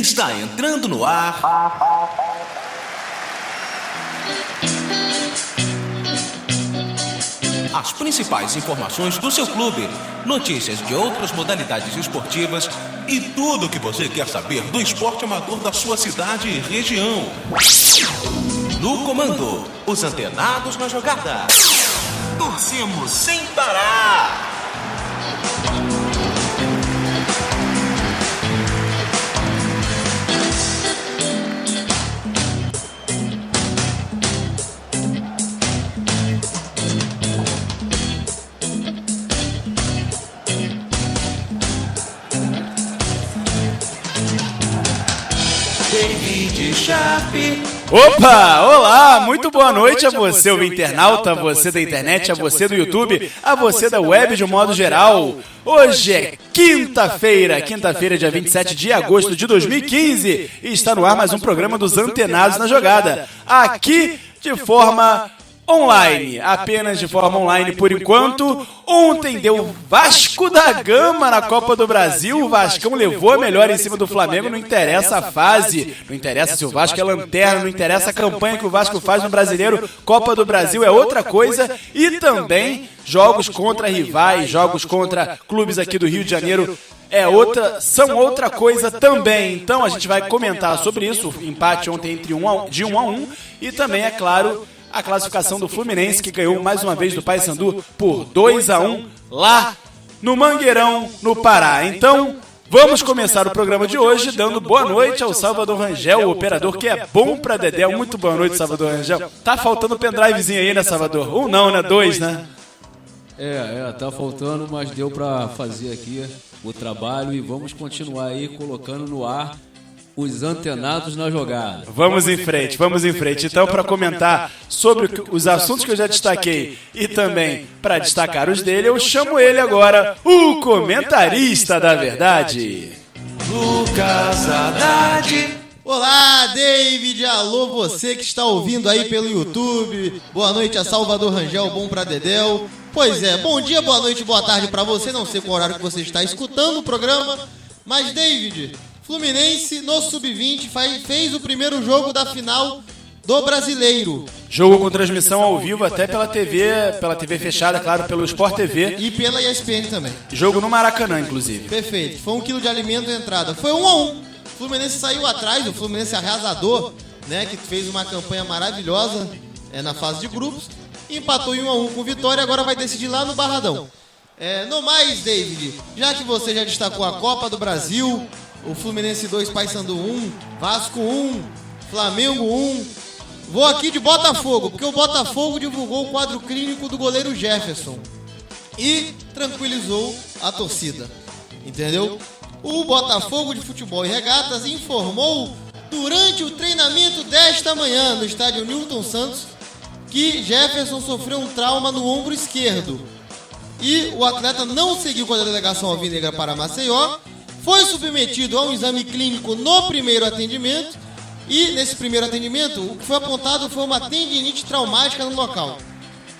Está entrando no ar. As principais informações do seu clube, notícias de outras modalidades esportivas e tudo o que você quer saber do esporte amador da sua cidade e região. No comando, os antenados na jogada. Torcemos sem parar. Opa, olá, muito boa noite a você, o internauta, a você da internet, a você do YouTube, a você da web de um modo geral. Hoje é quinta-feira, dia 27 de agosto de 2015 e está no ar mais um programa dos Antenados na Jogada, aqui de forma online, apenas de forma online por enquanto. Ontem deu Vasco da Gama na Copa do Brasil, o Vascão levou a melhor em cima do Flamengo, não interessa a fase, não interessa se o Vasco é lanterna, não interessa a campanha que o Vasco faz no Brasileiro, Copa do Brasil é outra coisa, e também jogos contra rivais, jogos contra clubes aqui do Rio de Janeiro são outra coisa também. Então a gente vai comentar sobre isso, o empate ontem de 1-1 e também, é claro, a classificação do Fluminense, que ganhou mais uma vez do Paysandu por 2-1 lá no Mangueirão, no Pará. Então, vamos começar o programa de hoje dando boa noite ao Salvador Rangel, o operador que é bom pra Dedéu. Muito boa noite, Salvador Rangel. Tá faltando pendrivezinho aí, né, Salvador? Um não, né? Dois, né? Tá faltando, mas deu pra fazer aqui o trabalho e vamos continuar aí colocando no ar os antenados na jogada. Vamos em frente. Então, para comentar sobre os assuntos que eu já destaquei e também para destacar os dele, eu chamo ele agora, o comentarista da verdade, Lucas Haddad. Olá, David, alô você que está ouvindo aí pelo YouTube. Boa noite a Salvador Rangel, bom pra Dedéu. Pois é, bom dia, boa noite, boa tarde pra você. Não sei qual horário que você está escutando o programa, mas David, Fluminense no Sub-20 fez o primeiro jogo da final do Brasileiro. Jogo com transmissão ao vivo até pela TV fechada, claro, pelo Sport TV. E pela ESPN também. Jogo no Maracanã, inclusive. Perfeito, foi 1 quilo de alimento de entrada. Foi 1-1. O Fluminense saiu atrás, o Fluminense arrasador, né, que fez uma campanha maravilhosa na fase de grupos. Empatou em 1-1 com vitória, agora vai decidir lá no Barradão. No mais, David, já que você já destacou a Copa do Brasil, o Fluminense 2, Paysandu 1, Vasco 1, Flamengo 1. Vou aqui de Botafogo, porque o Botafogo divulgou o quadro clínico do goleiro Jefferson e tranquilizou a torcida, entendeu? O Botafogo de Futebol e Regatas informou durante o treinamento desta manhã no estádio Newton Santos que Jefferson sofreu um trauma no ombro esquerdo e o atleta não seguiu com a delegação alvinegra para Maceió. Foi submetido a um exame clínico no primeiro atendimento e, nesse primeiro atendimento, o que foi apontado foi uma tendinite traumática no local.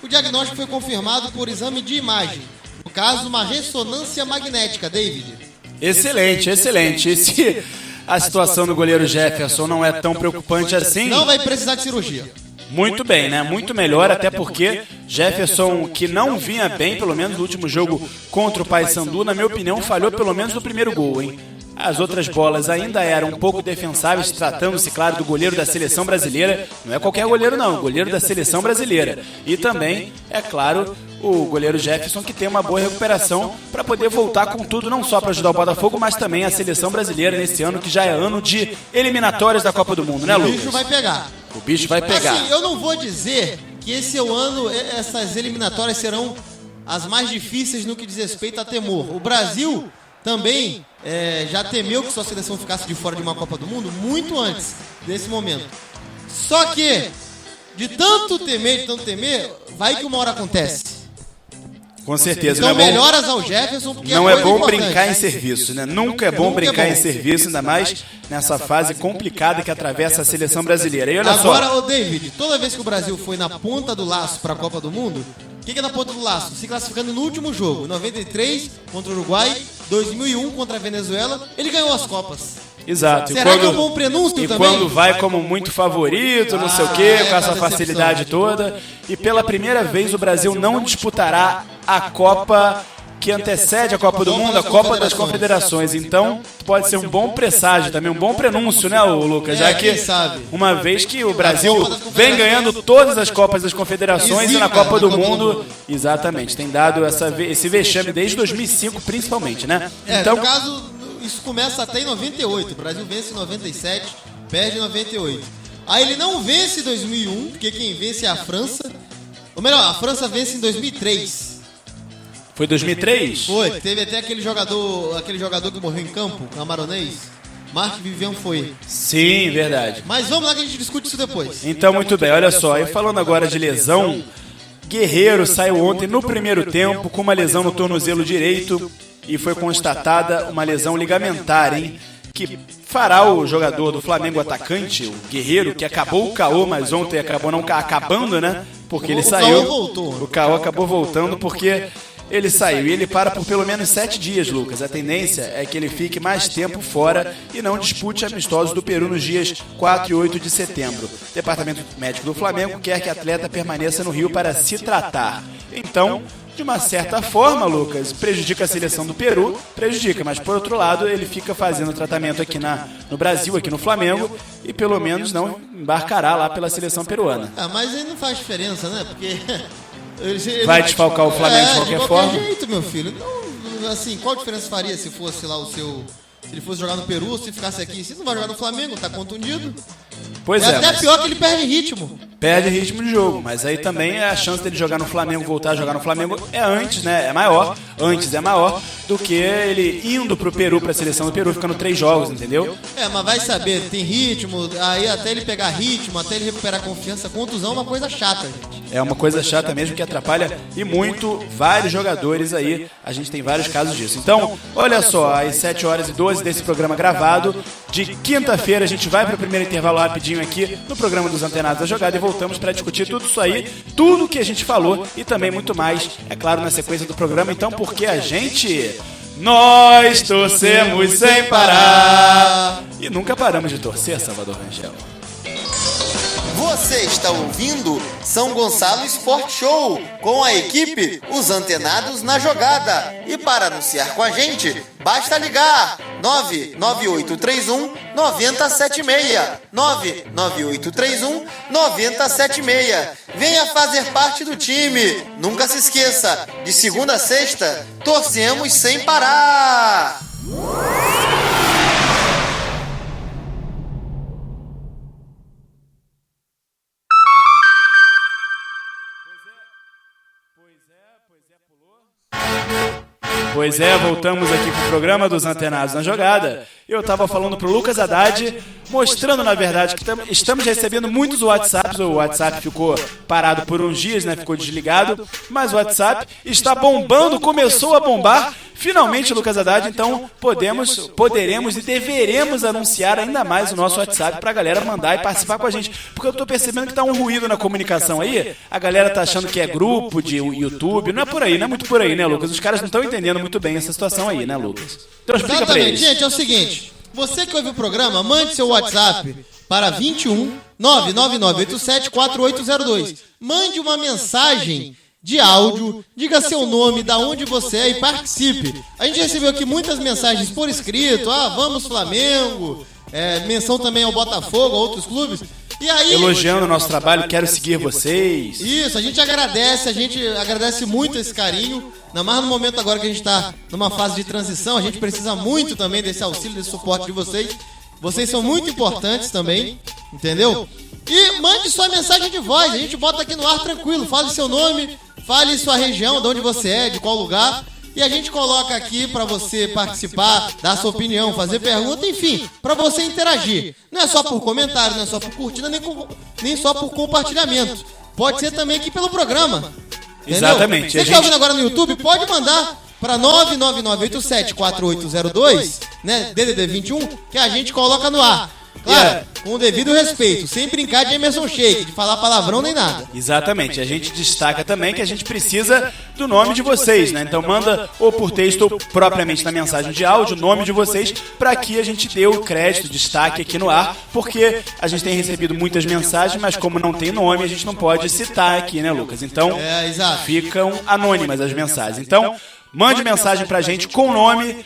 O diagnóstico foi confirmado por exame de imagem. No caso, uma ressonância magnética, David. Excelente. Se a situação do goleiro Jefferson não é tão preocupante assim, não vai precisar de cirurgia. Muito bem, né? Muito melhor, até porque Jefferson, que não vinha bem, pelo menos no último jogo contra o Paysandu, na minha opinião, falhou pelo menos no primeiro gol, hein? As outras bolas ainda eram um pouco defensáveis, tratando-se, claro, do goleiro da seleção brasileira. Não é qualquer goleiro, não, goleiro da seleção brasileira. E também, é claro, o goleiro Jefferson, que tem uma boa recuperação para poder voltar com tudo, não só para ajudar o Botafogo, mas também a seleção brasileira nesse ano, que já é ano de eliminatórias da Copa do Mundo, né, Lucas? O bicho vai pegar. O bicho vai pegar. Assim, eu não vou dizer que esse é o ano, essas eliminatórias serão as mais difíceis no que diz respeito a temor. O Brasil também já temeu que sua seleção ficasse de fora de uma Copa do Mundo muito antes desse momento. Só que, de tanto temer, vai que uma hora acontece. Com certeza. Então melhoras ao Jefferson, porque não é bom brincar em serviço, né? Nunca é bom brincar em serviço, ainda mais nessa fase complicada que atravessa a seleção brasileira. E olha agora, só. ô David, toda vez que o Brasil foi na ponta do laço para a Copa do Mundo, o que é na ponta do laço? Se classificando no último jogo, 93 contra o Uruguai, 2001 contra a Venezuela, ele ganhou as Copas. Exato. Será que é um bom prenúncio e também? quando vai como muito favorito, não sei o quê, com essa facilidade toda. E pela primeira vez o Brasil não disputará a Copa que antecede a Copa do Mundo, a Copa das Confederações. Então, pode ser um bom presságio também, um bom prenúncio, né, Lucas? Já que, uma vez que o Brasil vem ganhando todas as Copas das Confederações e na Copa do Mundo, exatamente, tem dado esse vexame desde 2005, principalmente, né? Então, no caso, isso começa até em 98. O Brasil vence em 97, perde em 98. Aí ele não vence em 2001, porque quem vence é a França. Ou melhor, a França vence em 2003. Foi 2003? Foi, teve até aquele jogador que morreu em campo, camaronês. Marc Vivian foi. Sim, verdade. Mas vamos lá que a gente discute isso depois. Então, muito bem, olha só, e falando agora de lesão, Guerreiro saiu ontem no primeiro tempo com uma lesão no tornozelo direito e foi constatada uma lesão ligamentar, hein? Que fará o jogador do Flamengo atacante, o Guerreiro, que acabou o caô, mas ontem acabou não acabando, né? Porque ele saiu. O caô acabou voltando porque ele saiu e ele para por pelo menos 7 dias, Lucas. A tendência é que ele fique mais tempo fora e não dispute amistosos do Peru nos dias 4 e 8 de setembro. O Departamento Médico do Flamengo quer que o atleta permaneça no Rio para se tratar. Então, de uma certa forma, Lucas, prejudica a seleção do Peru, prejudica, mas por outro lado ele fica fazendo tratamento aqui no Brasil, aqui no Flamengo, e pelo menos não embarcará lá pela seleção peruana. Ah, mas aí não faz diferença, né? Porque vai desfalcar o Flamengo de qualquer forma? De qualquer jeito, meu filho. Não, assim, qual diferença faria se fosse lá se ele fosse jogar no Peru, se ficasse aqui? Se não vai jogar no Flamengo, tá contundido. Pois é. Até pior que ele perde ritmo. Perde ritmo de jogo, mas aí também a chance dele jogar no Flamengo, voltar a jogar no Flamengo é antes, né? É maior do que ele indo pro Peru, pra seleção do Peru, ficando 3 jogos, entendeu? Mas vai saber, tem ritmo, aí até ele pegar ritmo, até ele recuperar confiança, contusão é uma coisa chata, gente. É uma coisa chata mesmo que atrapalha e muito vários jogadores aí, a gente tem vários casos disso. Então, olha só, às 7h12 desse programa gravado, de quinta-feira a gente vai pro primeiro intervalo rapidinho aqui no programa dos Antenados da Jogada e voltamos para discutir tudo isso aí, tudo que a gente falou e também muito mais, é claro, na sequência do programa. Então, porque nós torcemos sem parar e nunca paramos de torcer, Salvador Rangel. Você está ouvindo São Gonçalo Sport Show com a equipe Os Antenados na Jogada. E para anunciar com a gente, basta ligar 99831 9076. 99831 9076. Venha fazer parte do time. Nunca se esqueça, de segunda a sexta, torcemos sem parar. Pois é, voltamos aqui pro programa dos Antenados na Jogada. Eu tava falando pro Lucas Haddad, mostrando na verdade que estamos recebendo muitos WhatsApps. O WhatsApp ficou parado por uns dias, né? Ficou desligado, mas o WhatsApp está bombando, começou a bombar. Finalmente, Lucas Haddad, então poderemos e deveremos anunciar ainda mais o nosso WhatsApp pra galera mandar e participar com a gente. Porque eu tô percebendo que tá um ruído na comunicação aí. A galera tá achando que é grupo de YouTube. Não é por aí, não é muito por aí, né, Lucas? Os caras não estão entendendo muito bem essa situação aí, né, Lucas? Então explica pra eles. Gente, é o seguinte. Você que ouve o programa, mande seu WhatsApp para 21 99987 4802. Mande uma mensagem de áudio, diga seu nome, da onde você é e participe. A gente recebeu aqui muitas mensagens por escrito, vamos Flamengo, menção também ao Botafogo, a outros clubes. E aí, elogiando o nosso trabalho, quero seguir vocês. Isso, a gente agradece muito esse carinho, ainda mais no momento agora que a gente está numa fase de transição, a gente precisa muito também desse auxílio, desse suporte de vocês. Vocês são muito importantes também, entendeu? E mande sua mensagem de voz, a gente bota aqui no ar tranquilo, fale seu nome, fale sua região, de onde você é, de qual lugar, e a gente coloca aqui pra você participar, dar sua opinião, fazer pergunta, enfim, pra você interagir. Não é só por comentário, não é só por curtida, nem só por compartilhamento. Pode ser também aqui pelo programa. Entendeu? Exatamente. Você que está ouvindo agora no YouTube, pode mandar para 999874802, né, DDD 21, que a gente coloca no ar. Claro, com o devido respeito, sem brincar de Emerson Sheik, de falar palavrão nem nada. Exatamente, a gente destaca também que a gente precisa do nome de vocês, né? Então manda ou por texto ou propriamente na mensagem de áudio o nome de vocês para que a gente dê o crédito, destaque aqui no ar, porque a gente tem recebido muitas mensagens, mas como não tem nome, a gente não pode citar aqui, né, Lucas? Então Exato. ficam anônimas as mensagens. Então mande mensagem pra gente com o nome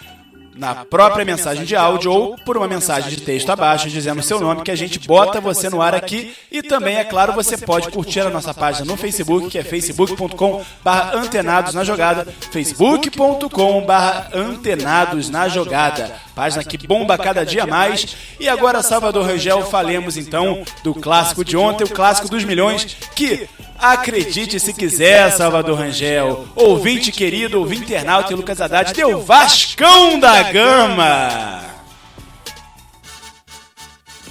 na própria mensagem de áudio ou por uma mensagem de texto abaixo dizendo o seu nome, que a gente bota você no ar aqui. E também, é claro, você pode curtir a nossa página no Facebook, que é facebook.com/antenados na jogada, facebook.com/antenados na jogada, página que bomba cada dia mais. E agora, Salvador Rangel, falemos então do clássico de ontem, o clássico dos milhões, que, acredite se quiser, Salvador Rangel, ouvinte querido, ouvinte internauta e Lucas Haddad, deu Vascão da Gama.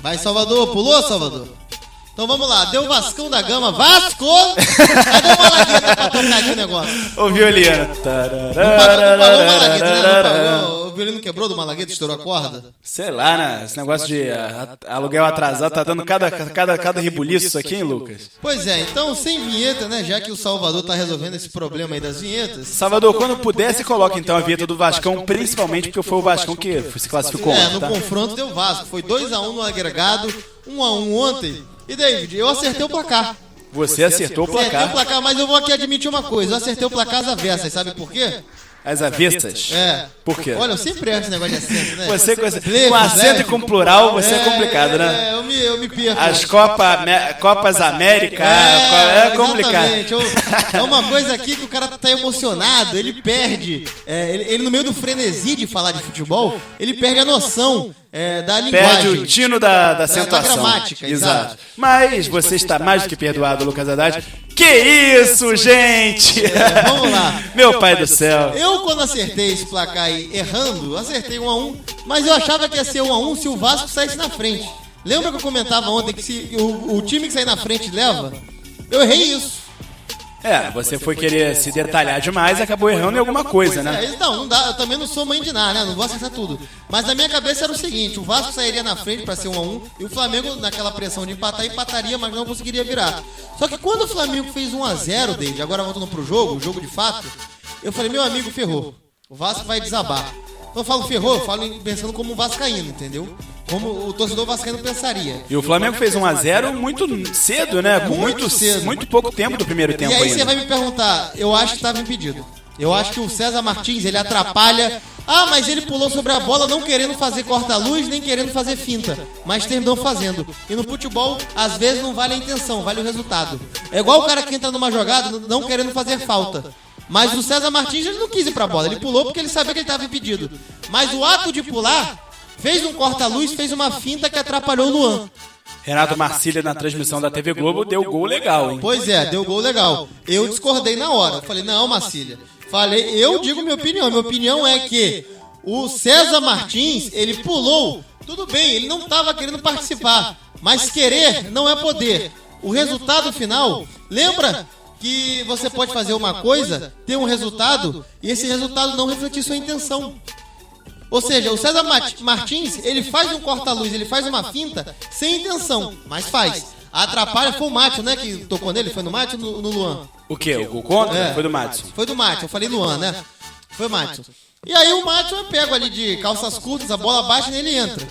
Vai, Salvador, pulou, Salvador? Então vamos lá, deu Vascão da Gama, Vasco! Cadê o Malagueta pra tocar aqui o negócio? Ô, violino. Não pagou o Malagueta, né? Não pagou. O violino quebrou do Malagueta, estourou a corda? Sei lá, né? Esse negócio de aluguel atrasado tá dando cada rebuliço aqui, hein, Lucas? Pois é, então sem vinheta, né? Já que o Salvador tá resolvendo esse problema aí das vinhetas. Salvador, quando puder, você coloca então a vinheta do Vascão, principalmente porque foi o Vascão que se classificou ontem, no tá? confronto deu Vasco. Foi 2-1 no agregado, 1-1 ontem. E David, eu acertei o placar. Você acertou o Acertei placar. o placar, mas eu vou aqui admitir uma coisa. Eu acertei o placar às avessas, sabe por quê? As avessas? É. Por quê? Olha, eu sempre erro esse negócio de acento, né? Você com acento e com plural, você é complicado, né? Eu me perco. As Copas América, é complicado. Exatamente. É uma coisa aqui que o cara tá emocionado, ele perde. Ele no meio do frenesi de falar de futebol, ele perde a noção da linguagem. Perde o tino da acentuação. Da gramática, exato. Mas você está mais do que perdoado, Lucas Haddad. Que isso, gente! Vamos lá. Meu pai do céu. Eu, quando acertei esse placar aí errando, acertei 1-1, mas eu achava que ia ser 1-1 se o Vasco saísse na frente. Lembra que eu comentava ontem que se o time que sair na frente leva? Eu errei isso. Você foi querer se detalhar demais e acabou errando em alguma coisa, né? Não dá, eu também não sou mãe de nada, né? Não vou acertar tudo. Mas na minha cabeça era o seguinte, o Vasco sairia na frente pra ser 1-1 e o Flamengo, naquela pressão de empatar, empataria, mas não conseguiria virar. Só que quando o Flamengo fez 1-0, David, agora voltando pro jogo, o jogo de fato, eu falei, meu amigo, ferrou. O Vasco vai desabar. Então eu falo ferrou, eu falo pensando como um vascaíno, entendeu? Como o torcedor vascaíno pensaria. E o Flamengo fez 1-0 muito cedo, né? Com muito pouco tempo do primeiro tempo ainda. E aí ainda. você vai me perguntar, eu acho que estava impedido. Eu acho que o César Martins, ele atrapalha. Mas ele pulou sobre a bola não querendo fazer corta-luz, nem querendo fazer finta. Mas terminou fazendo. E no futebol, às vezes não vale a intenção, vale o resultado. É igual o cara que entra numa jogada não querendo fazer falta. Mas o César Martins, ele não quis ir pra bola. Ele pulou porque ele sabia que ele estava impedido. Mas o ato de pular fez um corta-luz, fez uma finta que atrapalhou o Luan. Renato Marcília, na transmissão da TV Globo, deu gol legal, hein? Pois é, deu gol legal. Eu discordei na hora. Eu falei, não, Marcília. Eu digo minha opinião. Minha opinião é que o César Martins, ele pulou. Tudo bem, ele não estava querendo participar. Mas querer não é poder. O resultado final, lembra que você pode fazer uma coisa, ter um resultado, e esse resultado não refletir sua intenção. Ou seja, o César Martins, ele faz um corta-luz, ele faz uma finta sem intenção, mas faz. A atrapalha foi o Mátio, né, que tocou nele, foi no Mátio ou no Luan? O quê? O gol contra? Foi do Mátio. Foi do Mátio, eu falei Luan, né? Foi o Mátio. E aí o Mátio eu pego ali de calças curtas, a bola baixa e ele entra.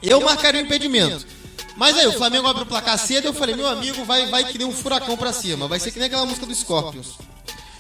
Eu marcaria o impedimento. Mas aí o Flamengo abre o placar cedo, eu falei, meu amigo, vai que nem um furacão pra cima, vai ser que nem aquela música do Scorpions.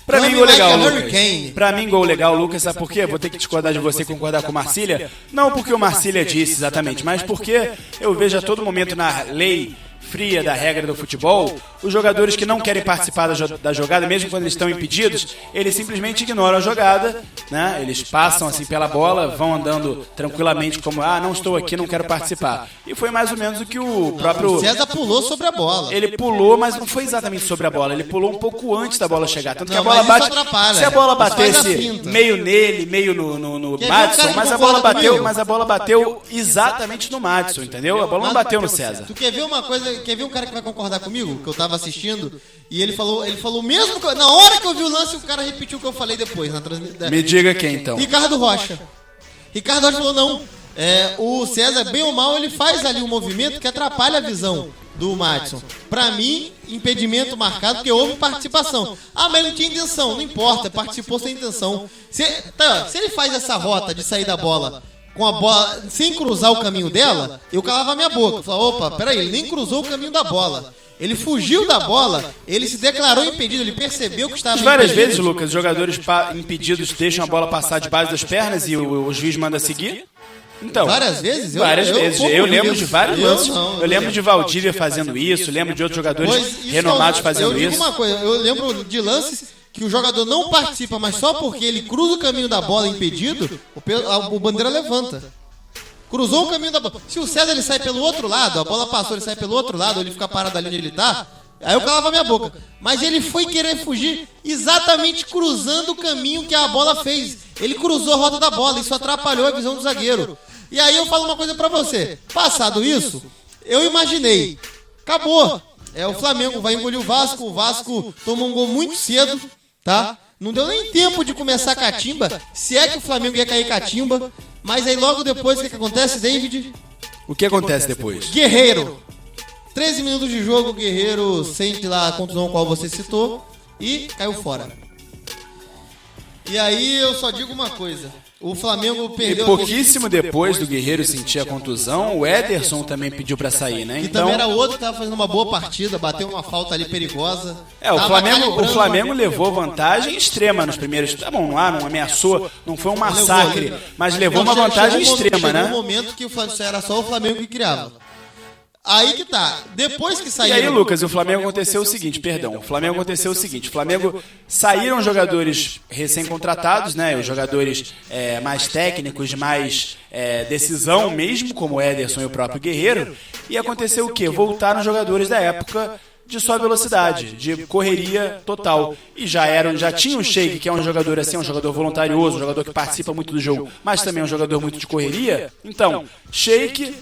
Pra mim, gol legal, Lucas. Hurricane. Pra mim, gol legal, Lucas, sabe por quê? Vou ter que discordar de você e concordar com o Marcília. Não porque o Marcília disse exatamente, mas porque eu vejo a todo momento na lei fria da regra do futebol, os jogadores que não querem participar da jogada, mesmo quando eles estão impedidos, eles simplesmente ignoram a jogada, né? Eles passam assim pela bola, vão andando tranquilamente como, não estou aqui, não quero participar. E foi mais ou menos o que o próprio... O César pulou sobre a bola. Ele pulou, mas não foi exatamente sobre a bola, ele pulou um pouco antes da bola chegar. Tanto que a Não, bola mas isso bate... atrapalha. Se a bola Isso faz a batesse finta. meio nele, meio no Quer ver um Madison, cara que mas a bola bateu exatamente no Madison, entendeu? A bola não bateu no César. Tu quer ver uma coisa, quer ver um cara que vai concordar comigo? Que eu tava assistindo e ele falou mesmo que na hora que eu vi o lance, o cara repetiu o que eu falei depois na transmissão. Me diga quem então. Ricardo Rocha. Ricardo Rocha falou, não, o César, bem ou mal, ele faz ali um movimento que atrapalha a visão do Madison. Pra mim, impedimento marcado porque houve participação. Ah, mas ele não tinha intenção, não importa, participou sem intenção. Se ele faz essa rota de sair da bola com a bola sem cruzar o caminho dela, eu calava a minha boca. Eu falava, opa, peraí, ele nem cruzou o caminho da bola. Ele fugiu da bola, ele se declarou impedido, ele percebeu que estava Várias impedido. vezes, Lucas, os jogadores impedidos deixam a bola passar debaixo das pernas e o juiz manda seguir. Então, Várias vezes? Várias vezes. Eu lembro de vários lances. não, Eu lembro de Valdívia fazendo isso, lembro de outros jogadores renomados fazendo eu digo isso. uma coisa, eu lembro de lances que o jogador não participa, mas só porque ele cruza o caminho da bola impedido, o bandeira levanta. Cruzou o caminho da bola. Se o César ele sai pelo outro lado, a bola passou, ele sai pelo outro lado, ele fica parado ali onde ele tá, aí eu calava a minha boca. Mas ele foi querer fugir exatamente cruzando o caminho que a bola fez. Ele cruzou a rota da bola, isso atrapalhou a visão do zagueiro. E aí eu falo uma coisa pra você. Passado isso, eu imaginei. Acabou. O Flamengo vai engolir o Vasco tomou um gol muito cedo, tá? Não deu nem tempo de começar a catimba, se é que o Flamengo ia cair catimba. Mas aí logo depois, o que acontece, David? O que acontece depois? Guerreiro. 13 minutos de jogo, o Guerreiro sente lá a contusão qual você citou e caiu fora. E aí eu só digo uma coisa. O Flamengo E perdeu... pouquíssimo depois do Guerreiro sentir a contusão, o Ederson também pediu pra sair, né? Que Então, também era outro que tava fazendo uma boa partida, bateu uma falta ali perigosa. o Flamengo levou vantagem extrema nos primeiros... Tá bom, não ameaçou, não foi um massacre, mas levou uma vantagem extrema, né? Chegou um momento que era só o Flamengo que criava. Aí que tá. Depois que E saiu... aí, Lucas, o Flamengo aconteceu o seguinte, o Flamengo saíram jogadores recém-contratados, né, os jogadores mais técnicos, de mais decisão mesmo, como o Ederson e o próprio Guerreiro, e aconteceu o quê? Voltaram jogadores da época de sua velocidade, de correria total. E já tinha o Sheik, que é um jogador assim, um jogador voluntarioso, um jogador que participa muito do jogo, mas também é um jogador muito de correria. Então, Sheik,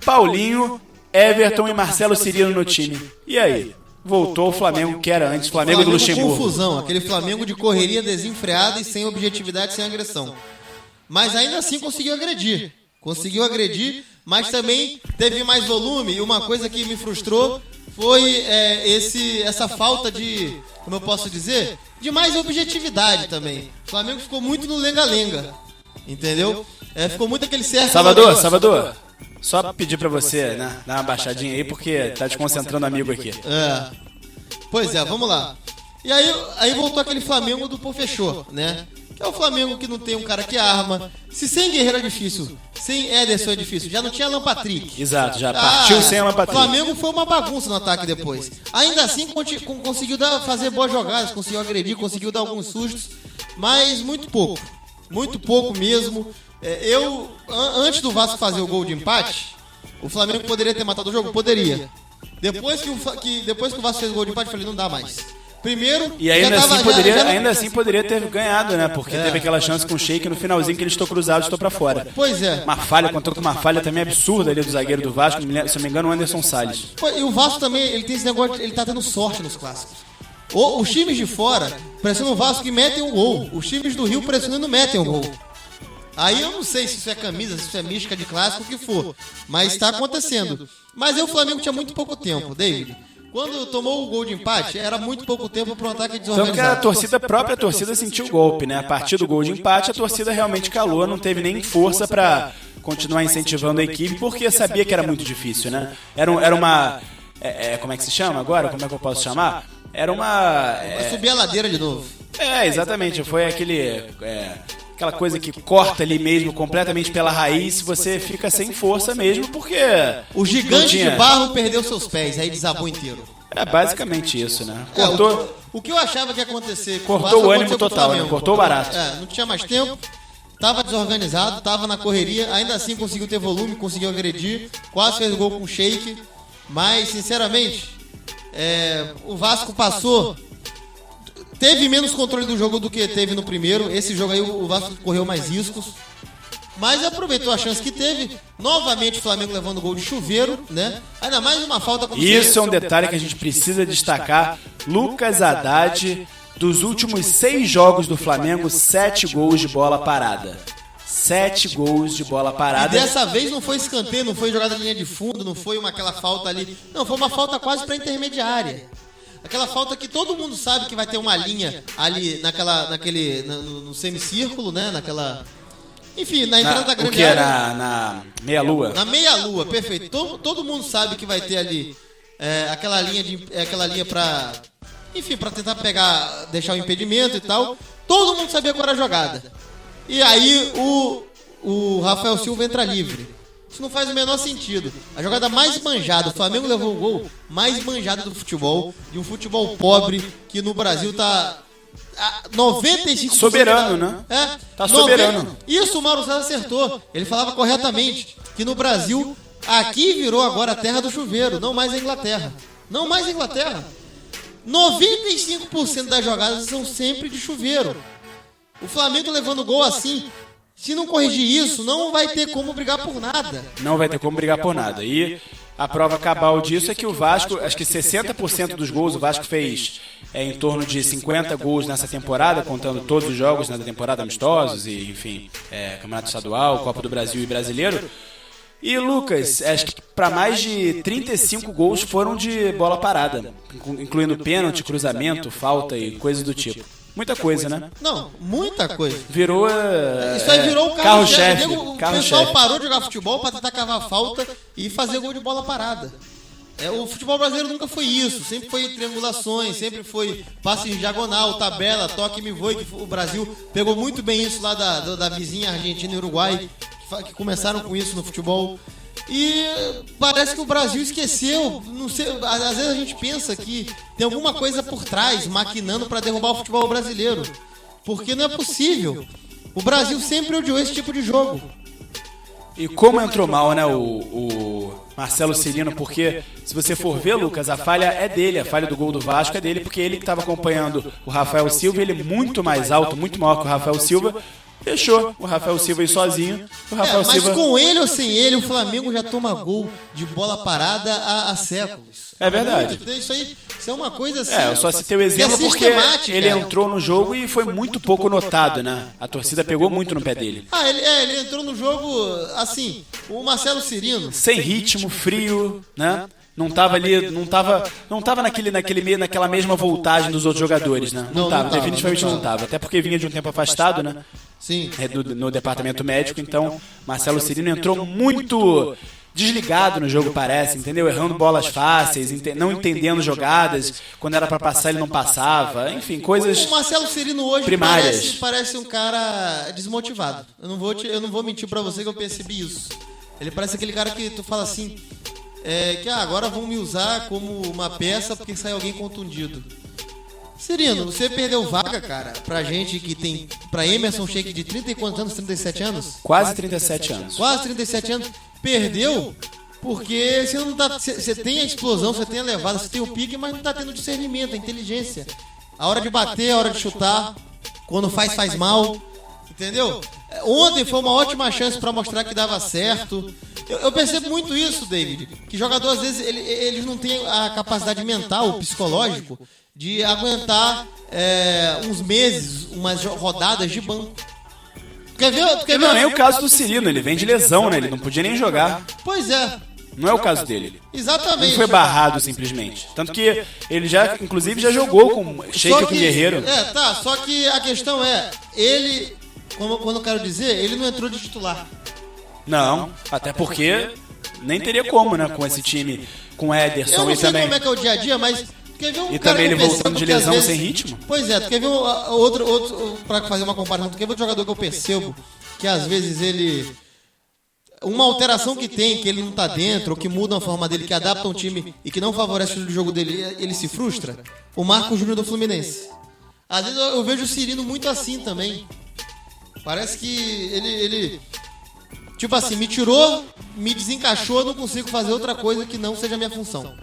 Paulinho, Everton e Marcelo Cirino no time. E aí? Voltou o Flamengo que era antes, Flamengo do Luxemburgo. Confusão, aquele Flamengo de correria desenfreada e sem objetividade, sem agressão. Mas ainda assim conseguiu agredir. Mas também teve mais volume. E uma coisa que me frustrou foi essa falta de, como eu posso dizer, de mais objetividade também. O Flamengo ficou muito no lenga-lenga. Entendeu? Ficou muito aquele certo... Salvador. Só pedir pra você, né, dar uma baixadinha aí, porque tá desconcentrando amigo aqui. Pois é, vamos lá. E aí voltou aquele Flamengo do Pô Fechou, né? Que é o Flamengo que não tem um cara que arma. Se sem Guerreiro é difícil, sem Ederson é difícil. Já não tinha Alan Patrick. Exato, já partiu sem Alan Patrick. O Flamengo foi uma bagunça no ataque depois. Ainda assim conseguiu fazer boas jogadas, conseguiu agredir, conseguiu dar alguns sustos, mas muito pouco. Muito pouco mesmo. Antes do Vasco fazer o gol de empate, o Flamengo poderia ter matado o jogo? Poderia. Depois que o Vasco fez o gol de empate, eu falei, não dá mais. Primeiro... E ainda assim poderia ter ganhado, né? Porque teve aquela chance com o Sheik no finalzinho que ele estou cruzado, estou pra fora. Pois é. Contou com uma falha também absurda ali do zagueiro do Vasco, se não me engano, o Anderson Salles. E o Vasco também, ele tem esse negócio, ele tá tendo sorte nos clássicos. Os times de fora pressionam o Vasco e metem um gol. Os times do Rio pressionando e metem um gol. Aí eu não sei se isso é camisa, se isso é mística de clássico, o que for. Mas está acontecendo. Mas aí o Flamengo tinha muito pouco tempo, David. Quando tomou o gol de empate, era muito pouco tempo para um ataque desorganizado. Tanto que a própria torcida sentiu o golpe, né? A partir do gol de empate, a torcida realmente calou, não teve nem força para continuar incentivando a equipe, porque sabia que era muito difícil, né? Era uma... como é que se chama agora? Como é que eu posso chamar? Era uma... subir a ladeira de novo. Exatamente. Foi aquela coisa que corta ali mesmo, completamente pela raiz, você fica sem força mesmo, porque... O gigante de barro perdeu seus pés, aí desabou inteiro. É basicamente isso, né? O que eu achava que ia acontecer... Cortou o ânimo total, né? Cortou o barato. Não tinha mais tempo, tava desorganizado, tava na correria, ainda assim conseguiu ter volume, conseguiu agredir, quase fez o gol com o Sheik, mas, sinceramente, o Vasco passou... Teve menos controle do jogo do que teve no primeiro. Esse jogo aí o Vasco correu mais riscos. Mas aproveitou a chance que teve. Novamente o Flamengo levando gol de chuveiro, né? Ainda mais uma falta como Isso é um detalhe que a gente precisa destacar. Lucas Haddad, dos últimos 6 jogos do Flamengo, 7 gols de bola parada. 7 gols de bola E parada. dessa vez não foi escanteio, não foi jogada de linha de fundo, não foi aquela falta ali. Não, foi uma falta quase pra intermediária. Aquela falta que todo mundo sabe que vai ter uma linha ali no semicírculo, né? Enfim, na entrada da grande O que área. era na meia-lua? Na meia-lua, perfeito. Todo mundo sabe que vai ter ali aquela linha pra... Enfim, pra tentar deixar o impedimento e tal. Todo mundo sabia qual era a jogada. E aí o Rafael Silva entra livre. Isso não faz o menor sentido. A jogada mais manjada, o Flamengo levou o gol mais manjado do futebol, de um futebol pobre que no Brasil tá 95%. Soberano, né? Tá soberano. Isso o Mauro César acertou. Ele falava corretamente que no Brasil, aqui virou agora a terra do chuveiro, não mais a Inglaterra. Não mais a Inglaterra. 95% das jogadas são sempre de chuveiro. O Flamengo levando gol assim, se não corrigir isso, não vai ter como brigar por nada. Não vai ter como brigar por nada. E a prova cabal disso é que o Vasco, acho que 60% dos gols o Vasco fez em torno de 50 gols nessa temporada, contando todos os jogos na temporada amistosos e, enfim, Campeonato Estadual, Copa do Brasil e Brasileiro. E, Lucas, acho que para mais de 35 gols foram de bola parada, incluindo pênalti, cruzamento, falta e coisas do tipo. Muita coisa, né? Não, muita coisa. Virou Isso aí virou o carro-chefe. O pessoal parou de jogar futebol pra tentar cavar falta e fazer gol de bola parada. O futebol brasileiro nunca foi isso. Sempre foi triangulações, sempre foi passe em diagonal, tabela, toque, me voe. O Brasil pegou muito bem isso lá da vizinha Argentina e Uruguai, que começaram com isso no futebol. E parece que o Brasil esqueceu. Não sei, às vezes a gente pensa que tem alguma coisa por trás, maquinando para derrubar o futebol brasileiro. Porque não é possível. O Brasil sempre odiou esse tipo de jogo. E como entrou mal, né, o Marcelo Cirino, porque se você for ver, Lucas, a falha é dele, a falha do gol do Vasco é dele, porque ele que estava acompanhando o Rafael Silva, ele muito mais alto, muito maior que o Rafael Silva, deixou o Rafael Silva ir sozinho. O Rafael Mas Silva... com ele ou sem ele, o Flamengo já toma gol de bola parada há séculos. É verdade. Isso é uma coisa assim. Eu só citei o exemplo porque ele entrou no jogo e foi muito pouco notado, né? A torcida pegou muito no pé dele. Ele entrou no jogo, assim, o Marcelo Cirino. Sem ritmo, frio, né? Não tava ali, não tava naquela mesma voltagem dos outros jogadores, né? Não tava, definitivamente não tava. Até porque vinha de um tempo afastado, né? Sim. No departamento médico, então Marcelo Cirino entrou muito desligado no jogo, parece, entendeu? Errando bolas fáceis, não entendendo jogadas, quando era pra passar ele não passava, enfim, coisas O Marcelo Cirino hoje primárias. parece um cara desmotivado. Eu não vou mentir pra você que eu percebi isso. Ele parece aquele cara que tu fala assim, que agora vão me usar como uma peça porque sai alguém contundido. Cirino, você perdeu vaga, cara, pra gente que tem... Pra Emerson Sheik de 30 e quantos anos? 37 anos? Quase 37 anos. Quase 37 anos. Perdeu porque você não tá... Você tem a explosão, você tem a levada, você tem o pique, mas não tá tendo discernimento, a inteligência. A hora de bater, a hora de chutar. Quando faz mal. Entendeu? Ontem foi uma ótima chance pra mostrar que dava certo. Eu percebo muito isso, David. Que jogador, às vezes, eles não têm a capacidade mental, psicológico, de aguentar uns meses, umas rodadas de banco. Quer ver? Não, nem o caso do Cirino, ele vem de lesão, né? Ele não podia nem jogar. Pois é. Não é o caso dele. Exatamente. Não foi barrado simplesmente. Tanto que ele inclusive já jogou com Sheik e com Guerreiro. Só que a questão ele, quando eu quero dizer, ele não entrou de titular. Não, até porque nem teria como, né? Com esse time, com Ederson Eu não e sei também. como é que é o dia a dia, mas quer ver E cara também ele que eu voltando percebo de que, às lesão vezes... sem ritmo? Pois é, tu quer ver outro pra fazer uma comparação, tu quer ver outro jogador que eu percebo que às vezes ele... Uma alteração que tem, que ele não tá dentro, ou que muda a forma dele, que adapta um time e que não favorece o estilo de jogo dele, ele se frustra? O Marcos Júnior do Fluminense. Às vezes eu vejo o Cirino muito assim também. Parece que ele tipo assim, me tirou, me desencaixou, não consigo fazer outra coisa que não seja a minha função.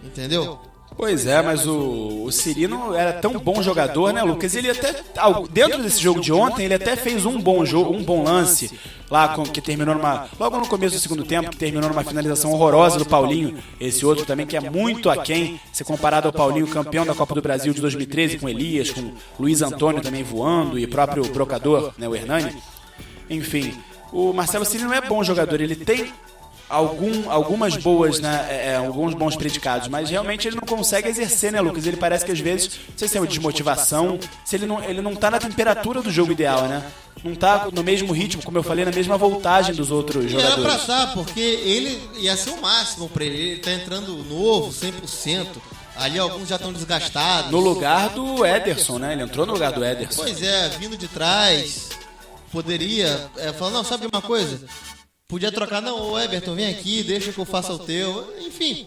Entendeu? Pois é, mas o Cirino era tão bom jogador, né, Lucas? Ele até, dentro desse jogo de ontem, ele até fez um bom jogo, um bom lance, lá que terminou logo no começo do segundo tempo, que terminou numa finalização horrorosa do Paulinho, esse outro também que é muito aquém, se comparado ao Paulinho, campeão da Copa do Brasil de 2013, com Elias, com Luiz Antônio também voando, e próprio brocador, né, o Hernani. enfim. O Marcelo Ceni não é bom jogador, ele tem algumas boas, né, alguns bons predicados, mas realmente ele não consegue exercer, né, Lucas? Ele parece que às vezes, não sei se é uma desmotivação, se ele não tá na temperatura do jogo ideal, né? Não tá no mesmo ritmo, como eu falei, na mesma voltagem dos outros jogadores. Era pra estar, porque ele ia ser o máximo pra ele. Ele tá entrando novo, 100%. Ali alguns já estão desgastados. No lugar do Ederson, né? Ele entrou no lugar do Ederson. Pois é, vindo de trás, poderia falar, não, sabe uma coisa? Podia trocar, não, ô Everton, vem aqui, deixa que eu faça o teu. Enfim,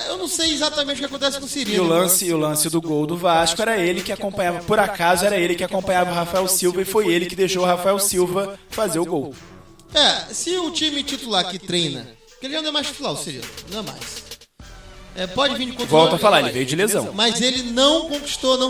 eu não sei exatamente o que acontece com o Cirino. E o lance do gol do Vasco era ele que acompanhava, por acaso era ele que acompanhava o Rafael Silva e foi ele que deixou o Rafael Silva fazer o gol. Se o time titular que treina, porque ele já não é mais titular, o Cirino, não é mais. Pode vir de continuar. Volto a falar, ele veio de lesão. Mas ele não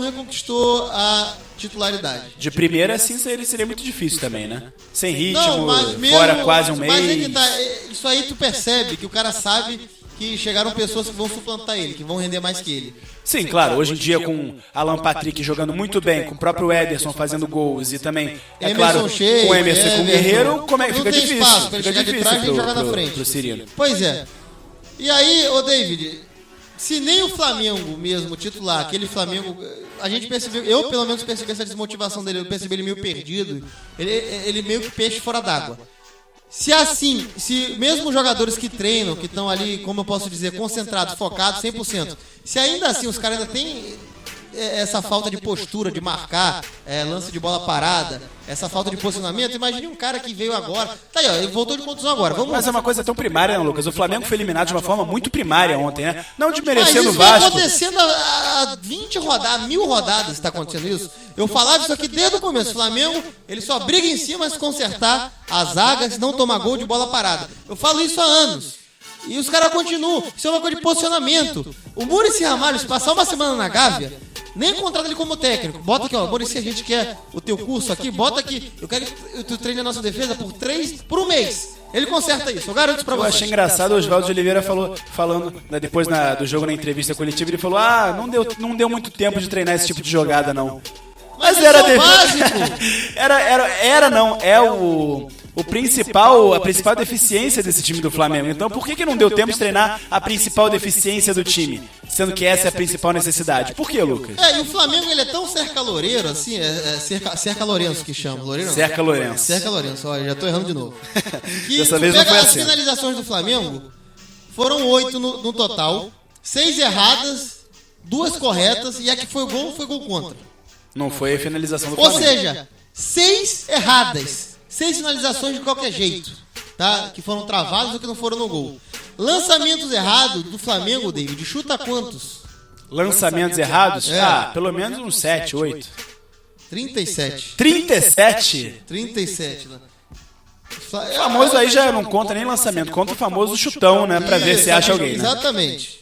reconquistou a titularidade. De primeira, assim, seria muito difícil também, né? Sem ritmo, fora quase um mês. Mas é que tá, isso aí tu percebe que o cara sabe que chegaram pessoas que vão suplantar ele, que vão render mais que ele. Sim, claro, hoje em dia com Alan Patrick jogando muito bem, com o próprio Ederson fazendo gols e também, claro, com o Emerson e com o Guerreiro, fica difícil. Espaço, fica difícil de trás, jogar na frente. Pro Cirino. Pois é. E aí, ô David, se nem o Flamengo mesmo, titular, aquele Flamengo, a gente percebeu, eu pelo menos percebi essa desmotivação dele, eu percebi ele meio perdido, ele meio que peixe fora d'água. Se mesmo os jogadores que treinam, que estão ali, como eu posso dizer, concentrados, focados, 100%, se ainda assim os caras ainda têm essa falta de postura, de marcar, lance de bola parada, essa falta de posicionamento, imagine um cara que veio agora, tá aí, ó, ele voltou de contusão agora. Mas é uma coisa tão primária, né, Lucas? O Flamengo foi eliminado de uma forma muito primária ontem, né? Não desmerecendo o Vasco. Mas isso vem acontecendo há 20 rodadas, 1000 rodadas está acontecendo isso. Eu falava isso aqui desde o começo. O Flamengo, ele só briga em cima se consertar a zaga, se não tomar gol de bola parada. Eu falo isso há anos. E os caras continuam. Isso é uma coisa de posicionamento. O Muricy Ramalho, se passar uma semana na Gávea, nem contrata ele como técnico. Bota aqui, ó, Muricy, a gente quer o teu curso aqui, bota aqui. Eu quero que tu treine a nossa defesa por um mês. Ele conserta isso, eu garanto isso pra você. Eu achei engraçado, o Oswaldo de Oliveira falando, né, depois do jogo na entrevista coletiva, ele falou, não deu muito tempo de treinar esse tipo de jogada, não. Mas era básico. A principal deficiência desse time do Flamengo. Então, por que não deu tempo de treinar a principal deficiência do time? Sendo que essa é a principal necessidade. Por que, Lucas? E o Flamengo, ele é tão cerca-loureiro, assim, cerca Lourenço que chama. Loureiro não. Cerca Lourenço. Cerca Lourenço, olha, já tô errando de novo. Dessa vez não foi as assim. finalizações do Flamengo, foram 8 no total, 6 erradas, 2 corretas, e a que foi gol contra. Não foi a finalização do Flamengo. Ou seja, 6 erradas. 6 finalizações de qualquer jeito, tá? Que foram travadas ou que não foram no gol. Lançamentos errados do Flamengo, David, chuta quantos? Lançamentos errados? Pelo menos uns 7, 8. 37. 37? 37, né? O famoso aí já não conta nem lançamento, conta o famoso chutão, né? Pra ver se acha alguém, né? Exatamente.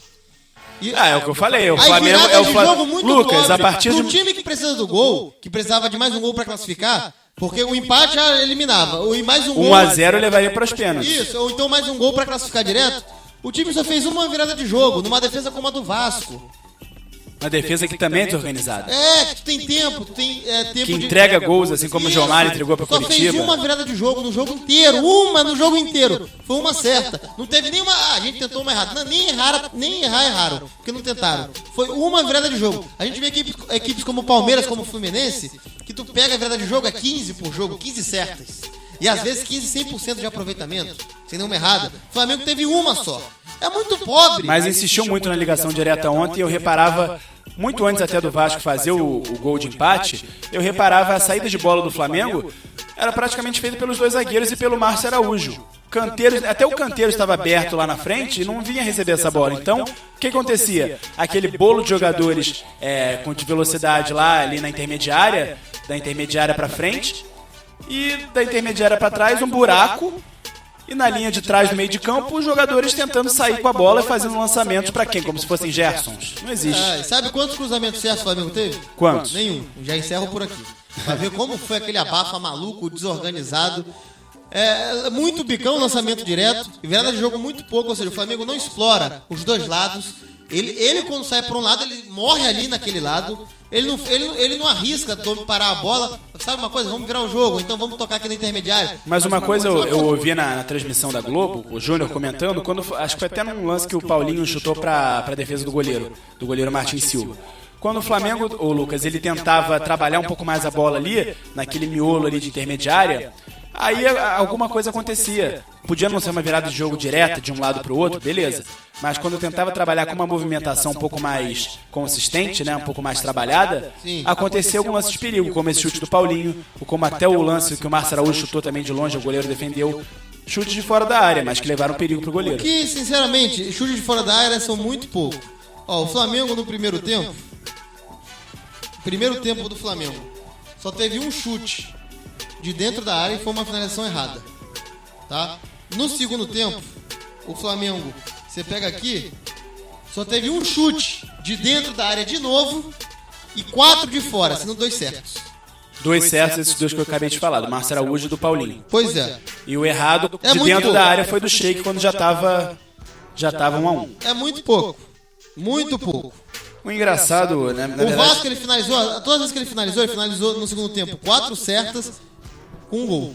É o que eu falei, o Flamengo é o Flamengo. Lucas, a partir do time que precisa do gol, que precisava de mais um gol pra classificar, porque o empate já eliminava, e mais um gol 1-0 levaria para os pênaltis. Isso, ou então mais um gol pra classificar direto. O time só fez uma virada de jogo, numa defesa como a do Vasco. Uma defesa que também é desorganizada. Que tu tem tempo, tempo que entrega gols, assim como o Gilmar entregou pra Curitiba. Só fez uma virada de jogo no jogo inteiro. Uma no jogo inteiro. Foi uma certa. Não teve nenhuma. A gente tentou uma errada. Não, nem erraram. Porque não tentaram. Foi uma virada de jogo. A gente vê equipes como Palmeiras, como Fluminense, que tu pega a virada de jogo, 15 por jogo, 15 certas. E às vezes 15, 100% de aproveitamento. Sem nenhuma errada. O Flamengo teve uma só. É muito pobre. Mas insistiu muito na ligação direta ontem. Eu reparava, muito antes até do Vasco fazer o gol de empate, eu reparava a saída de bola do Flamengo era praticamente feita pelos dois zagueiros e pelo Márcio Araújo. Até o Canteiro estava aberto lá na frente e não vinha receber essa bola. Então, o que acontecia? Aquele bolo de jogadores com de velocidade lá ali na intermediária, da intermediária para frente, e da intermediária para trás um buraco. E na linha de trás do meio de campo, os jogadores tentando sair com a bola e fazendo lançamentos pra quem? Como se fossem Gersons. Não existe. Sabe quantos cruzamentos certos o Flamengo teve? Quantos? Nenhum. Já encerro por aqui. Pra ver como foi aquele abafa maluco, desorganizado. Muito bicão, lançamento direto. Virada de jogo muito pouco, ou seja, o Flamengo não explora os dois lados. Ele quando sai para um lado, ele morre ali naquele lado. Ele não arrisca parar a bola. Sabe uma coisa? Vamos virar o jogo, então vamos tocar aqui na intermediária. Mas uma coisa eu ouvi na transmissão da Globo, o Júnior comentando, acho que foi até num lance que o Paulinho chutou pra defesa do goleiro Martin Silva. Quando o Flamengo, o Lucas, ele tentava trabalhar um pouco mais a bola ali, naquele miolo ali de intermediária, aí alguma coisa acontecia. Podia não ser uma virada de jogo direta de um lado para o outro, beleza. Mas quando eu tentava trabalhar com uma movimentação um pouco mais consistente, né, um pouco mais trabalhada, aconteceu algum lance de perigo, como esse chute do Paulinho, ou como até o lance que o Márcio Araújo chutou também de longe, o goleiro defendeu. Chutes de fora da área, mas que levaram perigo pro goleiro. Que, sinceramente, chutes de fora da área são muito pouco. Ó, o Flamengo no primeiro tempo do Flamengo, só teve um chute de dentro da área e foi uma finalização errada, tá? No segundo tempo, o Flamengo, você pega aqui, só teve um chute de dentro da área de novo e 4 de fora, sendo 2 certos. 2 certos, esses 2 que eu acabei de falar, do Márcio Araújo e do Paulinho. Pois é. E o errado de dentro da área foi do Sheik quando já tava 1-1. É muito pouco. Muito pouco. O engraçado, né? O Vasco, ele finalizou, todas as vezes que ele finalizou no segundo tempo 4 certas com um gol.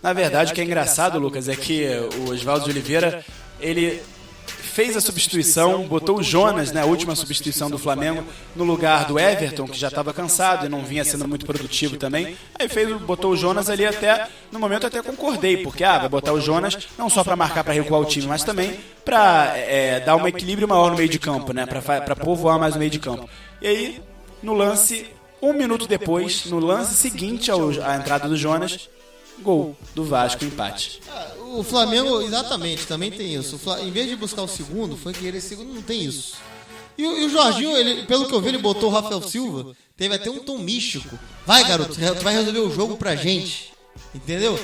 Na verdade, o que é engraçado, Lucas, é que o Oswaldo de Oliveira, ele fez a substituição, botou o Jonas, né, a última substituição do Flamengo, no lugar do Everton, que já estava cansado e não vinha sendo muito produtivo também. Aí botou o Jonas ali até, no momento até concordei, porque vai botar o Jonas não só para marcar, para recuar o time, mas também para dar um equilíbrio maior no meio de campo, né, para povoar mais o meio de campo. E aí, no lance, 1 minuto depois, no lance seguinte à entrada do Jonas, gol do Vasco, empate. O Flamengo, exatamente, também tem isso. Em vez de buscar o segundo, foi que ele segundo não tem isso. E o Jorginho, ele, pelo que eu vi, ele botou o Rafael Silva, teve até um tom místico. Vai, garoto, tu vai resolver o jogo pra gente. Entendeu?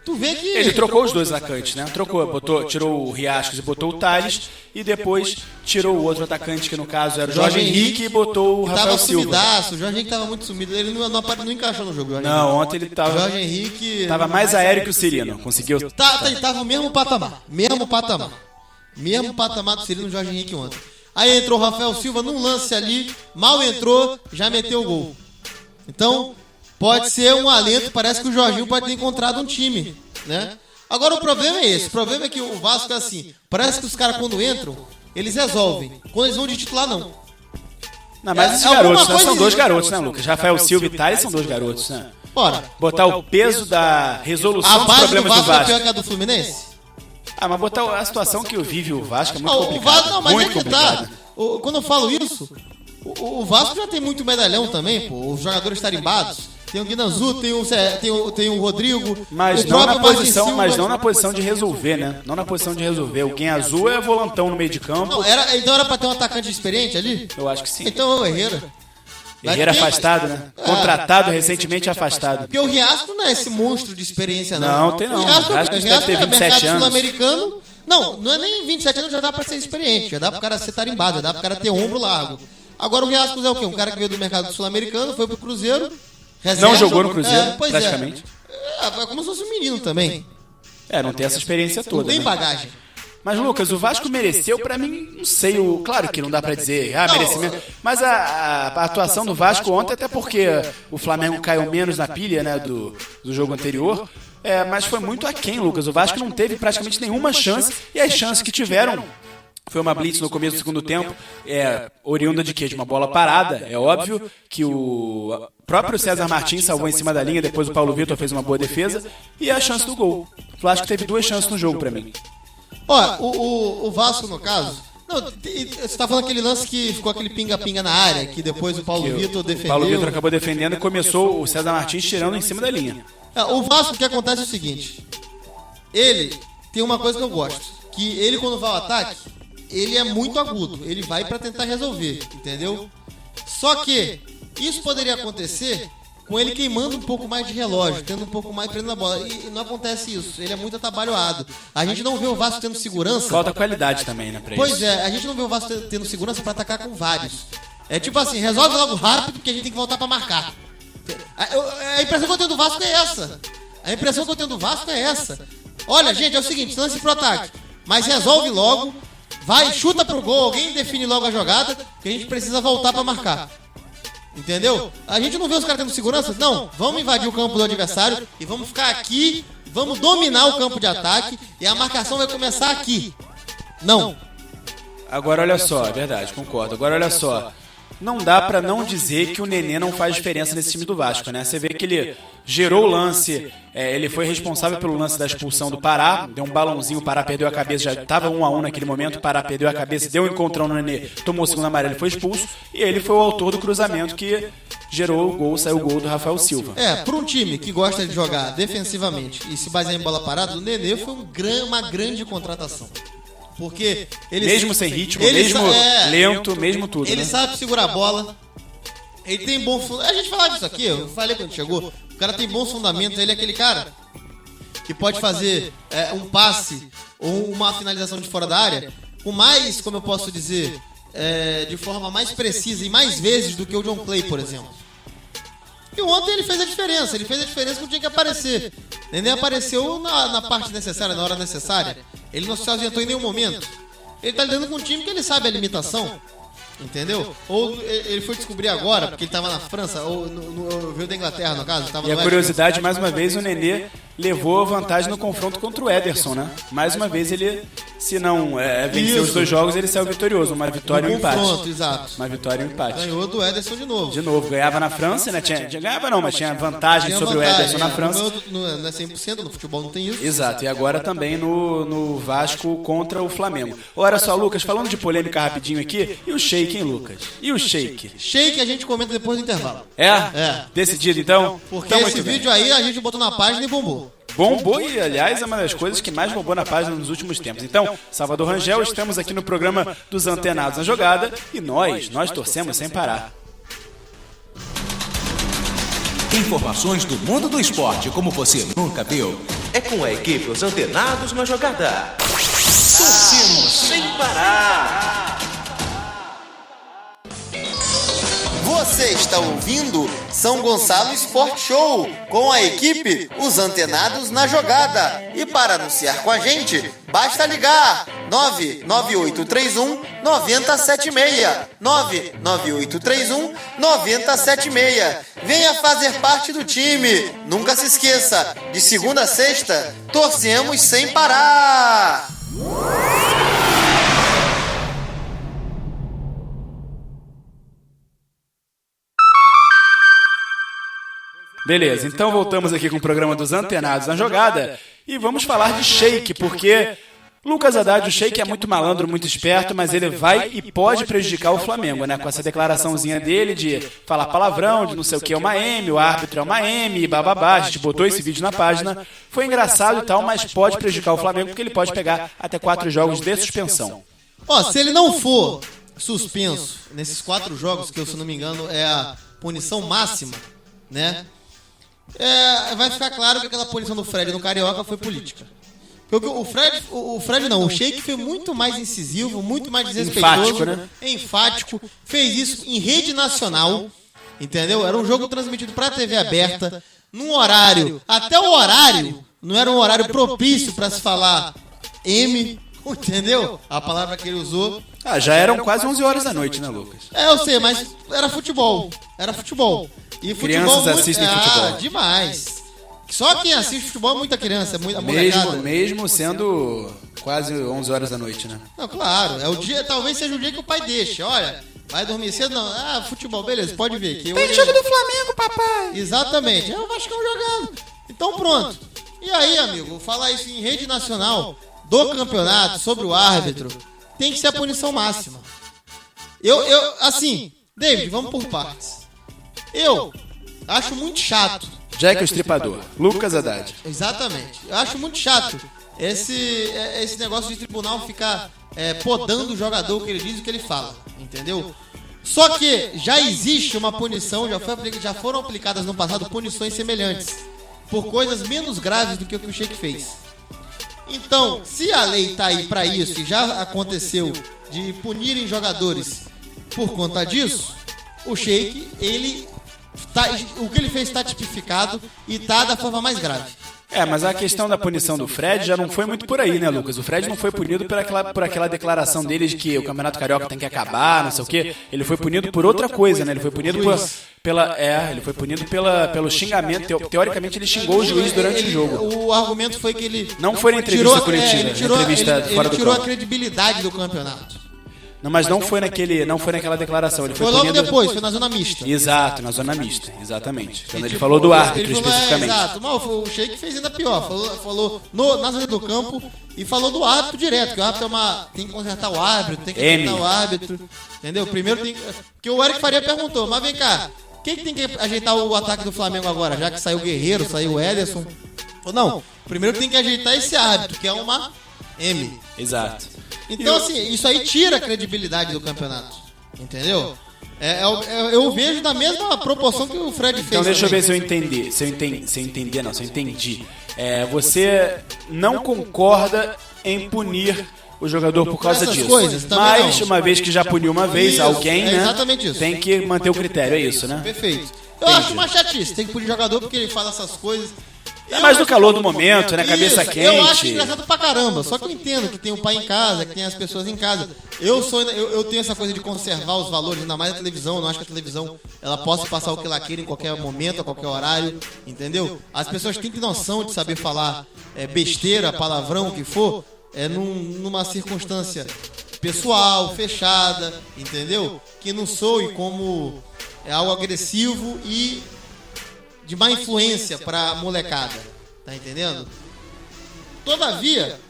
Tu vê que... Ele trocou os 2 atacantes, né? Tirou o Riascos e botou o Thales, e depois tirou o outro atacante, que no caso era o Jorge Henrique, e botou o Rafael Silva. Sumidaço, o Jorge Henrique tava muito sumido, ele não encaixou no jogo. Não, ontem ele tava... Jorge Henrique... Tava mais aéreo que o Cirino, conseguiu... Ele tava no mesmo patamar do Cirino, Jorge Henrique ontem. Aí entrou o Rafael Silva num lance ali, mal entrou, já meteu o gol. Então... pode ser um alento, parece que o Jorginho pode ter encontrado um time, né? Agora o problema é esse, o problema é que o Vasco é assim, parece que os caras quando entram, eles resolvem, quando eles vão de titular não. Não, mas esses garotos, né? São 2 garotos, né, Lucas? Rafael Silva e Thales são 2 garotos, né? Bora. Botar o peso da resolução dos problemas do Vasco. A base do Vasco é pior que a do Fluminense? Mas botar a situação que vive o Vasco é muito complicado. Não, mas muito complicado. Quando eu falo isso, o Vasco já tem muito medalhão também, pô, os jogadores tarimbados. Tem o Guinanzu, tem o Rodrigo. Mas não na posição de resolver, né? Não na posição de resolver. O Guinanzu é volantão no meio de campo. Não, então era pra ter um atacante experiente ali? Eu acho que sim. Então o Herrera. Herrera afastado, né? Contratado, recentemente afastado. Porque o Riasco não é esse monstro de experiência, não. Não, tem não. O Riasco deve ter 27 anos. Sul-americano. Não é nem 27 anos, já dá pra ser experiente. Já dá pro cara ser tarimbado, já dá pro cara ter ombro largo. Agora o Riasco é o quê? Um cara que veio do mercado sul-americano, foi pro Cruzeiro. Reserva, não jogou no Cruzeiro, praticamente. É como se fosse um menino também. Não tem essa experiência toda. Não tem bagagem. Mas, Lucas, o Vasco mereceu, pra mim, não sei, claro que não dá pra dizer, merecimento. Mas a atuação do Vasco ontem, até porque o Flamengo caiu menos na pilha, né, do jogo anterior, mas foi muito aquém, Lucas. O Vasco não teve praticamente nenhuma chance, e as chances que tiveram... Foi uma blitz no começo do segundo tempo, oriunda de quê? De uma bola parada. É óbvio que o próprio César Martins salvou em cima da linha, depois o Paulo Vitor fez uma boa defesa, e a chance do gol. O Vasco teve 2 chances no jogo pra mim. Olha, o Vasco, no caso... Não, você tá falando aquele lance que ficou aquele pinga-pinga na área, que depois o Paulo Vitor defendeu... O Paulo Vitor acabou defendendo e começou o César Martins tirando em cima da linha. O Vasco, o que acontece é o seguinte, ele tem uma coisa que eu gosto, que ele quando vai ao ataque, ele é muito agudo, ele vai pra tentar resolver, entendeu? Só que isso poderia acontecer com ele queimando um pouco mais de relógio, tendo um pouco mais prendendo a bola, e não acontece isso, ele é muito atabalhoado. A gente não vê o Vasco tendo segurança. Falta qualidade também, né, pra Pois a gente não vê o Vasco tendo segurança pra atacar com vários. É tipo assim, resolve logo rápido porque a gente tem que voltar pra marcar. A impressão que eu tenho do Vasco é essa. Olha, gente, é o seguinte, lance pro ataque, mas resolve logo. Vai, chuta pro gol, alguém define logo a jogada, que a gente precisa voltar pra marcar. Entendeu? A gente não vê os caras tendo segurança. Não, vamos invadir o campo do adversário e vamos ficar aqui, vamos dominar o campo de ataque e a marcação vai começar aqui. Não. Agora olha só, é verdade, concordo. Agora olha só. Não dá pra não dizer que o Nenê não faz diferença nesse time do Vasco, né? Você vê que ele gerou o lance, ele foi responsável pelo lance da expulsão do Pará, deu um balãozinho, o Pará perdeu a cabeça, já tava 1-1 naquele momento, o Pará perdeu a cabeça, deu um encontrão no Nenê, tomou o segundo amarelo e foi expulso, e ele foi o autor do cruzamento que gerou o gol, saiu o gol do Rafael Silva. Para um time que gosta de jogar defensivamente e se basear em bola parada, o Nenê foi uma grande contratação. Porque ele mesmo sem ritmo, mesmo lento, mesmo tudo. Ele sabe segurar a bola. Ele tem bom fundamento. A gente falava disso aqui, eu falei quando chegou. O cara tem bons fundamentos. Ele é aquele cara que pode fazer um passe ou uma finalização de fora da área com mais, como eu posso dizer, de forma mais precisa e mais vezes do que o John Clay, por exemplo. E ontem ele fez a diferença. Ele fez a diferença quando tinha que aparecer. Nenê apareceu na parte necessária, na hora necessária. Ele não se ausentou em nenhum momento. Ele tá lidando com um time que ele sabe a limitação. Entendeu? Ou ele foi descobrir agora, porque ele tava na França, ou veio da Inglaterra, no caso. E a curiosidade, mais uma vez, o Nenê levou a vantagem no confronto contra o Ederson, né? Mais uma vez ele, se não vencer os dois jogos, ele saiu vitorioso. Uma vitória e um empate. Confronto, exato. Uma vitória e um empate. Ganhou do Ederson de novo. De novo, ganhava na França, né? Ganhava não, mas tinha vantagem sobre o Ederson na França. Não é 100%, no futebol não tem isso. Exato, e agora também no Vasco contra o Flamengo. Olha só, Lucas, falando de polêmica rapidinho aqui, e o Sheik, hein, Lucas? E o Sheik? Sheik a gente comenta depois do intervalo. É? Decidido, então? Porque esse vídeo aí a gente botou na página e bombou. Bombou e, aliás, é uma das coisas que mais bombou na página nos últimos tempos. Então, Salvador Rangel, estamos aqui no programa dos Antenados na Jogada e nós torcemos sem parar. Informações do mundo do esporte como você nunca viu. É com a equipe Os Antenados na Jogada. Torcemos sem parar. Você está ouvindo São Gonçalo Sport Show com a equipe Os Antenados na Jogada. E para anunciar com a gente, basta ligar 99831 9076. 99831 9076. Venha fazer parte do time. Nunca se esqueça, de segunda a sexta, torcemos sem parar. Beleza, então voltamos aqui com o programa dos Antenados na Jogada e vamos falar de Sheik, porque Lucas Haddad, o Sheik é muito malandro, muito esperto, mas ele vai e pode prejudicar o Flamengo, né? Com essa declaraçãozinha dele de falar palavrão, de não sei o que é uma M, o árbitro é uma M, bababá, a gente botou esse vídeo na página, foi engraçado e tal, mas pode prejudicar o Flamengo porque ele pode pegar até 4 jogos de suspensão. Se ele não for suspenso nesses 4 jogos, que eu, se não me engano, é a punição máxima, né? Vai ficar claro que aquela punição do Fred no Carioca foi política. Porque o Sheik foi muito mais incisivo, muito mais desrespeitoso, enfático, fez isso em rede nacional, entendeu? Era um jogo transmitido pra TV aberta, num horário, até o horário, não era um horário propício pra se falar M, entendeu? A palavra que ele usou. Já eram quase 11 horas da noite, né, Lucas? Eu sei, mas era futebol. E crianças assistem futebol. Demais. Só quem assiste futebol é muita criança, muita molecada. Mesmo sendo quase 11 horas da noite, né? Não, claro. É o dia, talvez seja o dia que o pai deixa. Olha, vai dormir cedo? Não. Futebol, beleza, pode ver. Que tem jogo do Flamengo, papai. Exatamente. É o Vascão jogando. Então pronto. E aí, amigo, falar isso em rede nacional do campeonato, sobre o árbitro, tem que ser a punição máxima. Assim, David, vamos por partes. Eu acho muito chato. Jack o Estripador, Lucas Haddad. Exatamente. Eu acho muito chato esse negócio de tribunal ficar podando o jogador, o que ele diz e o que ele fala. Entendeu? Só que já existe uma punição, já foram aplicadas no passado punições semelhantes, por coisas menos graves do que o que o Sheik fez. Então, se a lei está aí para isso e já aconteceu de punirem jogadores por conta disso, o Sheik, o que ele fez está tipificado e está da forma mais grave. Mas a questão da punição do Fred já não foi muito por aí, né, Lucas? O Fred não foi punido por aquela declaração dele de que o Campeonato Carioca tem que acabar, não sei o quê. Ele foi punido por outra coisa, né? Ele foi punido pelo xingamento. Teoricamente, ele xingou o juiz durante o jogo. O argumento foi que ele... Não foi na entrevista coletiva. Ele tirou a credibilidade do campeonato. Não, mas não foi naquela declaração. Ele foi logo punido... depois, foi na zona mista. Exato, na zona mista, exatamente. Quando ele falou do árbitro especificamente. Exato, mas o Sheik fez ainda pior. Falou na zona do campo e falou do árbitro direto, que o árbitro tem que consertar o árbitro, tem que ajeitar o árbitro. Entendeu? Primeiro tem. Porque o Eric Faria perguntou, mas vem cá, quem que tem que ajeitar o ataque do Flamengo agora? Já que saiu o Guerreiro, saiu o Ederson. Não, primeiro tem que ajeitar esse árbitro, que é uma M. Exato. Então, assim, isso aí tira a credibilidade do campeonato. Entendeu? Eu vejo da mesma proporção que o Fred fez. Então, deixa eu ver se eu entendi. Se eu entendi. Você não concorda em punir o jogador por causa disso. Coisas, mas, uma vez que já puniu uma vez alguém, né? Exatamente isso. Tem que manter o critério, é isso, né? Perfeito. Eu acho uma chatice. Tem que punir o jogador porque ele fala essas coisas. Mais no calor do momento, né? Cabeça quente. Eu acho engraçado pra caramba. Só que eu entendo que tem o pai em casa, que tem as pessoas em casa. Eu tenho essa coisa de conservar os valores, ainda mais a televisão. Eu não acho que a televisão ela possa passar o que ela queira em qualquer momento, a qualquer horário. Entendeu? As pessoas têm que ter noção de saber falar besteira, palavrão, o que for, numa circunstância pessoal, fechada, entendeu? Que não soe como algo agressivo e de má influência pra molecada, tá entendendo? Todavia,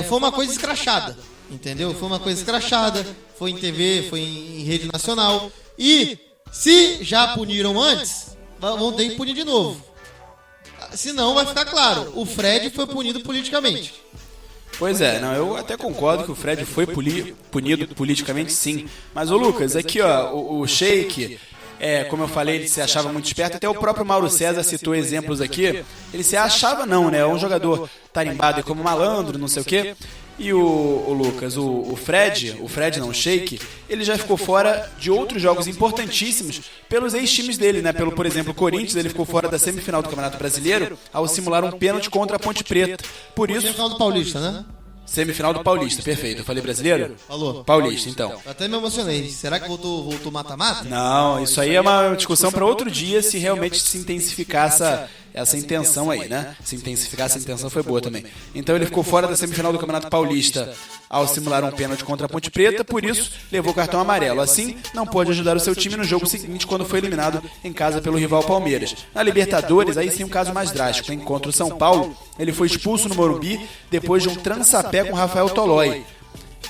foi uma coisa escrachada, entendeu? Foi uma coisa escrachada, foi em TV, foi em rede nacional, e se já puniram antes, vão ter que punir de novo. Senão vai ficar claro, o Fred foi punido politicamente. Pois é, eu até concordo que o Fred foi punido politicamente, sim. Mas, ô Lucas, aqui ó, o Sheik... como eu falei, ele se achava muito esperto. Até o próprio Mauro César citou exemplos aqui. Ele se achava não, né? Um jogador tarimbado como malandro, não sei o quê. E o Lucas, o Sheik, ele já ficou fora de outros jogos importantíssimos pelos ex-times dele, né? Por exemplo, o Corinthians, ele ficou fora da semifinal do Campeonato Brasileiro ao simular um pênalti contra a Ponte Preta. Por isso... Semifinal do Paulista, né? Semifinal do Paulista, perfeito. Eu falei brasileiro? Falou. Paulista, então. Eu até me emocionei. Será que voltou mata-mata? Não, isso aí é uma discussão para outro dia, se realmente se intensificar essa intenção aí, né? Se intensificar essa intenção foi boa também. Então ele ficou fora da semifinal do Campeonato Paulista ao simular um pênalti contra a Ponte Preta, por isso levou cartão amarelo. Assim, não pôde ajudar o seu time no jogo seguinte quando foi eliminado em casa pelo rival Palmeiras. Na Libertadores, aí sim um caso mais drástico. Contra o São Paulo, ele foi expulso no Morumbi depois de um trançapé com Rafael Tolói.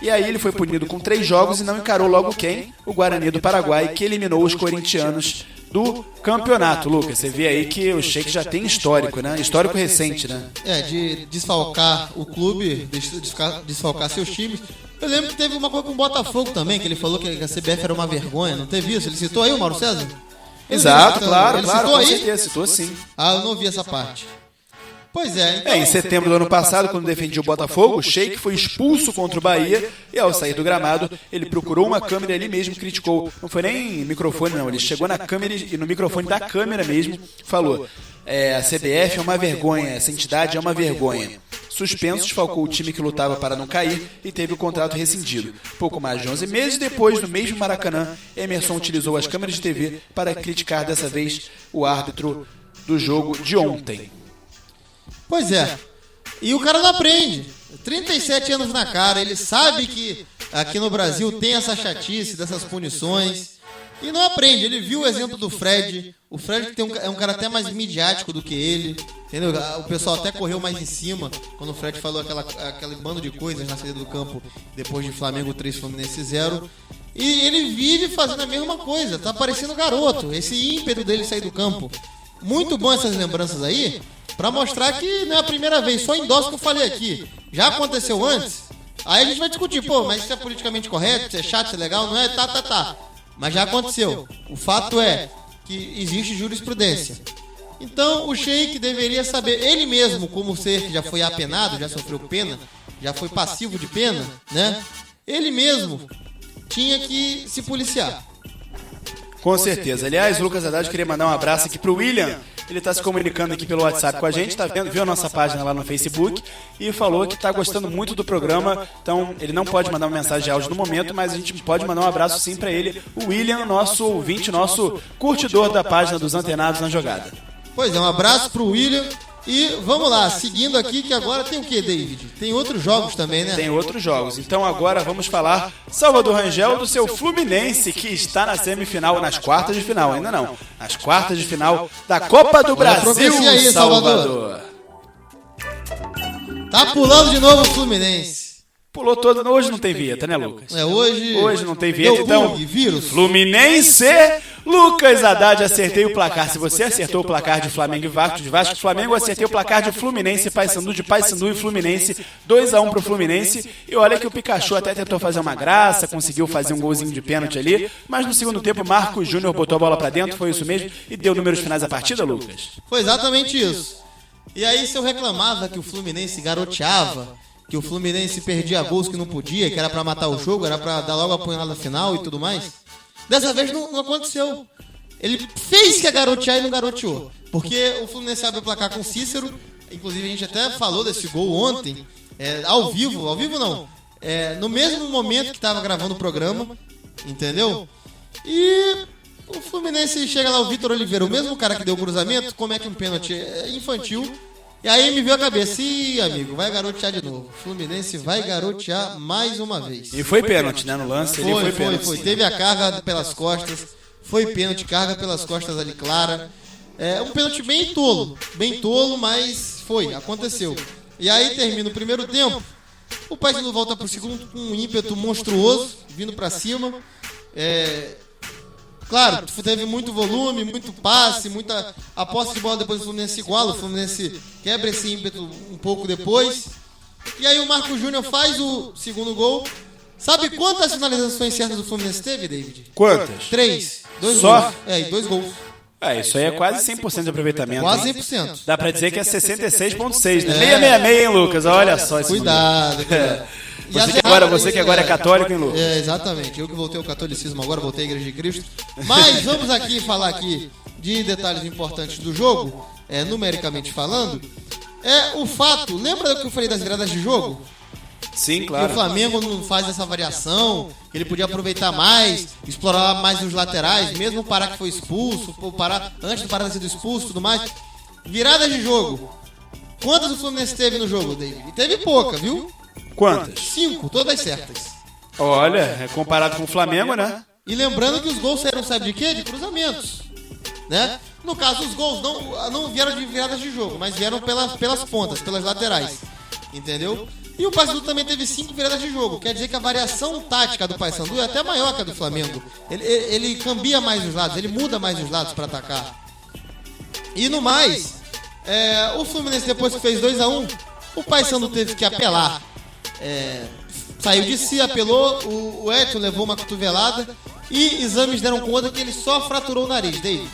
E aí ele foi punido com 3 jogos e não encarou logo quem? O Guarani do Paraguai, que eliminou os corintianos do campeonato. Lucas, você vê aí que o Sheik já tem histórico, né? Histórico recente, né? De desfalcar o clube, desfalcar seus times. Eu lembro que teve uma coisa com o Botafogo também, que ele falou que a CBF era uma vergonha, não teve isso? Ele citou aí o Mauro César? Exato, claro, citou com aí? certeza, citou sim. Eu não ouvi essa parte. Pois é, então... Em setembro do ano passado, quando defendia o Botafogo, o Sheik foi expulso contra o Bahia e ao sair do gramado, ele procurou uma câmera e ali mesmo criticou. Não foi nem microfone não, ele chegou na câmera e no microfone da câmera mesmo falou: a CBF é uma vergonha, essa entidade é uma vergonha. Suspenso, desfalcou o time que lutava para não cair e teve o contrato rescindido. Pouco mais de 11 meses depois, no mesmo Maracanã, Emerson utilizou as câmeras de TV para criticar dessa vez o árbitro do jogo de ontem. Pois é. E o cara não aprende. 37 anos na cara, ele sabe que aqui no Brasil tem essa chatice dessas punições e não aprende. Ele viu o exemplo do Fred. O Fred é um cara até mais midiático do que ele, entendeu? O pessoal até correu mais em cima quando o Fred falou aquele bando de coisas na saída do campo depois de Flamengo 3, Fluminense 0. E ele vive fazendo a mesma coisa. Tá parecendo garoto. Esse ímpeto dele sair do campo. Muito bom essas lembranças aí, pra mostrar que não é a primeira vez, só endosso que eu falei aqui. Já aconteceu antes? Aí a gente vai discutir, pô, mas isso é politicamente correto, isso é chato, isso é legal, não é? Tá. Mas já aconteceu. O fato é que existe jurisprudência. Então o Sheik deveria saber, ele mesmo, como ser que já foi apenado, já sofreu pena, já foi passivo de pena, né? Ele mesmo tinha que se policiar. Com certeza. Aliás, o Lucas Haddad queria mandar um abraço aqui pro William, ele tá se comunicando aqui pelo WhatsApp com a gente, viu a nossa página lá no Facebook e falou que tá gostando muito do programa. Então, ele não pode mandar uma mensagem de áudio no momento, mas a gente pode mandar um abraço sim pra ele, o William, nosso ouvinte, nosso curtidor da página dos Antenados na Jogada. Pois é, um abraço pro William. E vamos lá, seguindo aqui, que agora tem o que, David? Tem outros jogos também, né? Tem outros jogos. Então agora vamos falar, Salvador Rangel, do seu Fluminense, que está na semifinal, nas quartas de final, ainda não. Nas quartas de final da Copa do Brasil, aí, Salvador. Tá pulando de novo o Fluminense. Pulou todo. Hoje não tem vinheta, né, Lucas? Hoje não tem vinheta, então. Vírus. Fluminense, Lucas Haddad, acertei o placar. Se você acertou o placar de Flamengo e Vasco, de Vasco e Flamengo, eu acertei o placar de Fluminense e Paysandu, de Paysandu e Fluminense. 2-1 pro Fluminense. E olha que o Pikachu até tentou fazer uma graça, conseguiu fazer um golzinho de pênalti ali, mas no segundo tempo, Marcos Júnior botou a bola pra dentro, foi isso mesmo, e deu números finais da partida, Lucas? Foi exatamente isso. E aí, se eu reclamava que o Fluminense garoteava, que o Fluminense perdia gols que não podia, que era pra matar o jogo, era pra dar logo a punhalada final e tudo mais, dessa vez não aconteceu. Ele fez que a garotear e não garoteou. Porque o Fluminense abre o placar com o Cícero, inclusive a gente até falou desse gol ontem, ao vivo não, no mesmo momento que estava gravando o programa, entendeu? E o Fluminense chega lá, o Vitor Oliveira, o mesmo cara que deu o cruzamento, comete um pênalti infantil. E aí me veio a cabeça, ih, amigo, vai garotear de novo. Fluminense vai garotear mais uma vez. E foi pênalti, né, no lance? Foi. Teve a carga pelas costas, foi pênalti, carga pelas costas ali clara. Um pênalti bem tolo, mas aconteceu. E aí termina o primeiro tempo, o Paysandu volta pro segundo com um ímpeto monstruoso, vindo pra cima. Claro, teve muito volume, muito passe, a posse de bola depois do Fluminense iguala, o Fluminense quebra esse ímpeto um pouco depois. E aí o Marcos Júnior faz o segundo gol. Sabe quantas finalizações certas o Fluminense teve, David? Quantas? 3. 2 Só? gols. E 2 gols. Isso aí é quase 100% de aproveitamento. Quase hein? 100%. Dá pra dizer que é 66,6, né? 666, hein, Lucas? Olha só esse Cuidado. Você que agora é católico, hein, Lucas? Exatamente. Eu que voltei ao catolicismo agora, voltei à Igreja de Cristo. Mas vamos falar aqui de detalhes importantes do jogo, numericamente falando. O fato, lembra do que eu falei das viradas de jogo? Sim, Que claro. o Flamengo não faz essa variação, que ele podia aproveitar mais, explorar mais os laterais, mesmo o Pará que foi expulso, antes do Pará ter sido expulso e tudo mais. Viradas de jogo. Quantas o Fluminense teve no jogo, David? E teve pouca, viu? Quantas? 5, todas certas. Olha, comparado com o Flamengo, né? E lembrando que os gols saíram, sabe de quê? De cruzamentos, né? No caso, os gols não vieram de viradas de jogo, mas vieram pelas pontas, pelas laterais, entendeu? E o Paysandu também teve 5 viradas de jogo. Quer dizer que a variação tática do Paysandu é até maior que a do Flamengo. Ele cambia mais os lados, ele muda mais os lados para atacar. E no mais, o Fluminense depois que fez 2-1, o Paysandu teve que apelar. Saiu de si, apelou, o Edson levou uma cotovelada e exames deram conta que ele só fraturou o nariz, David.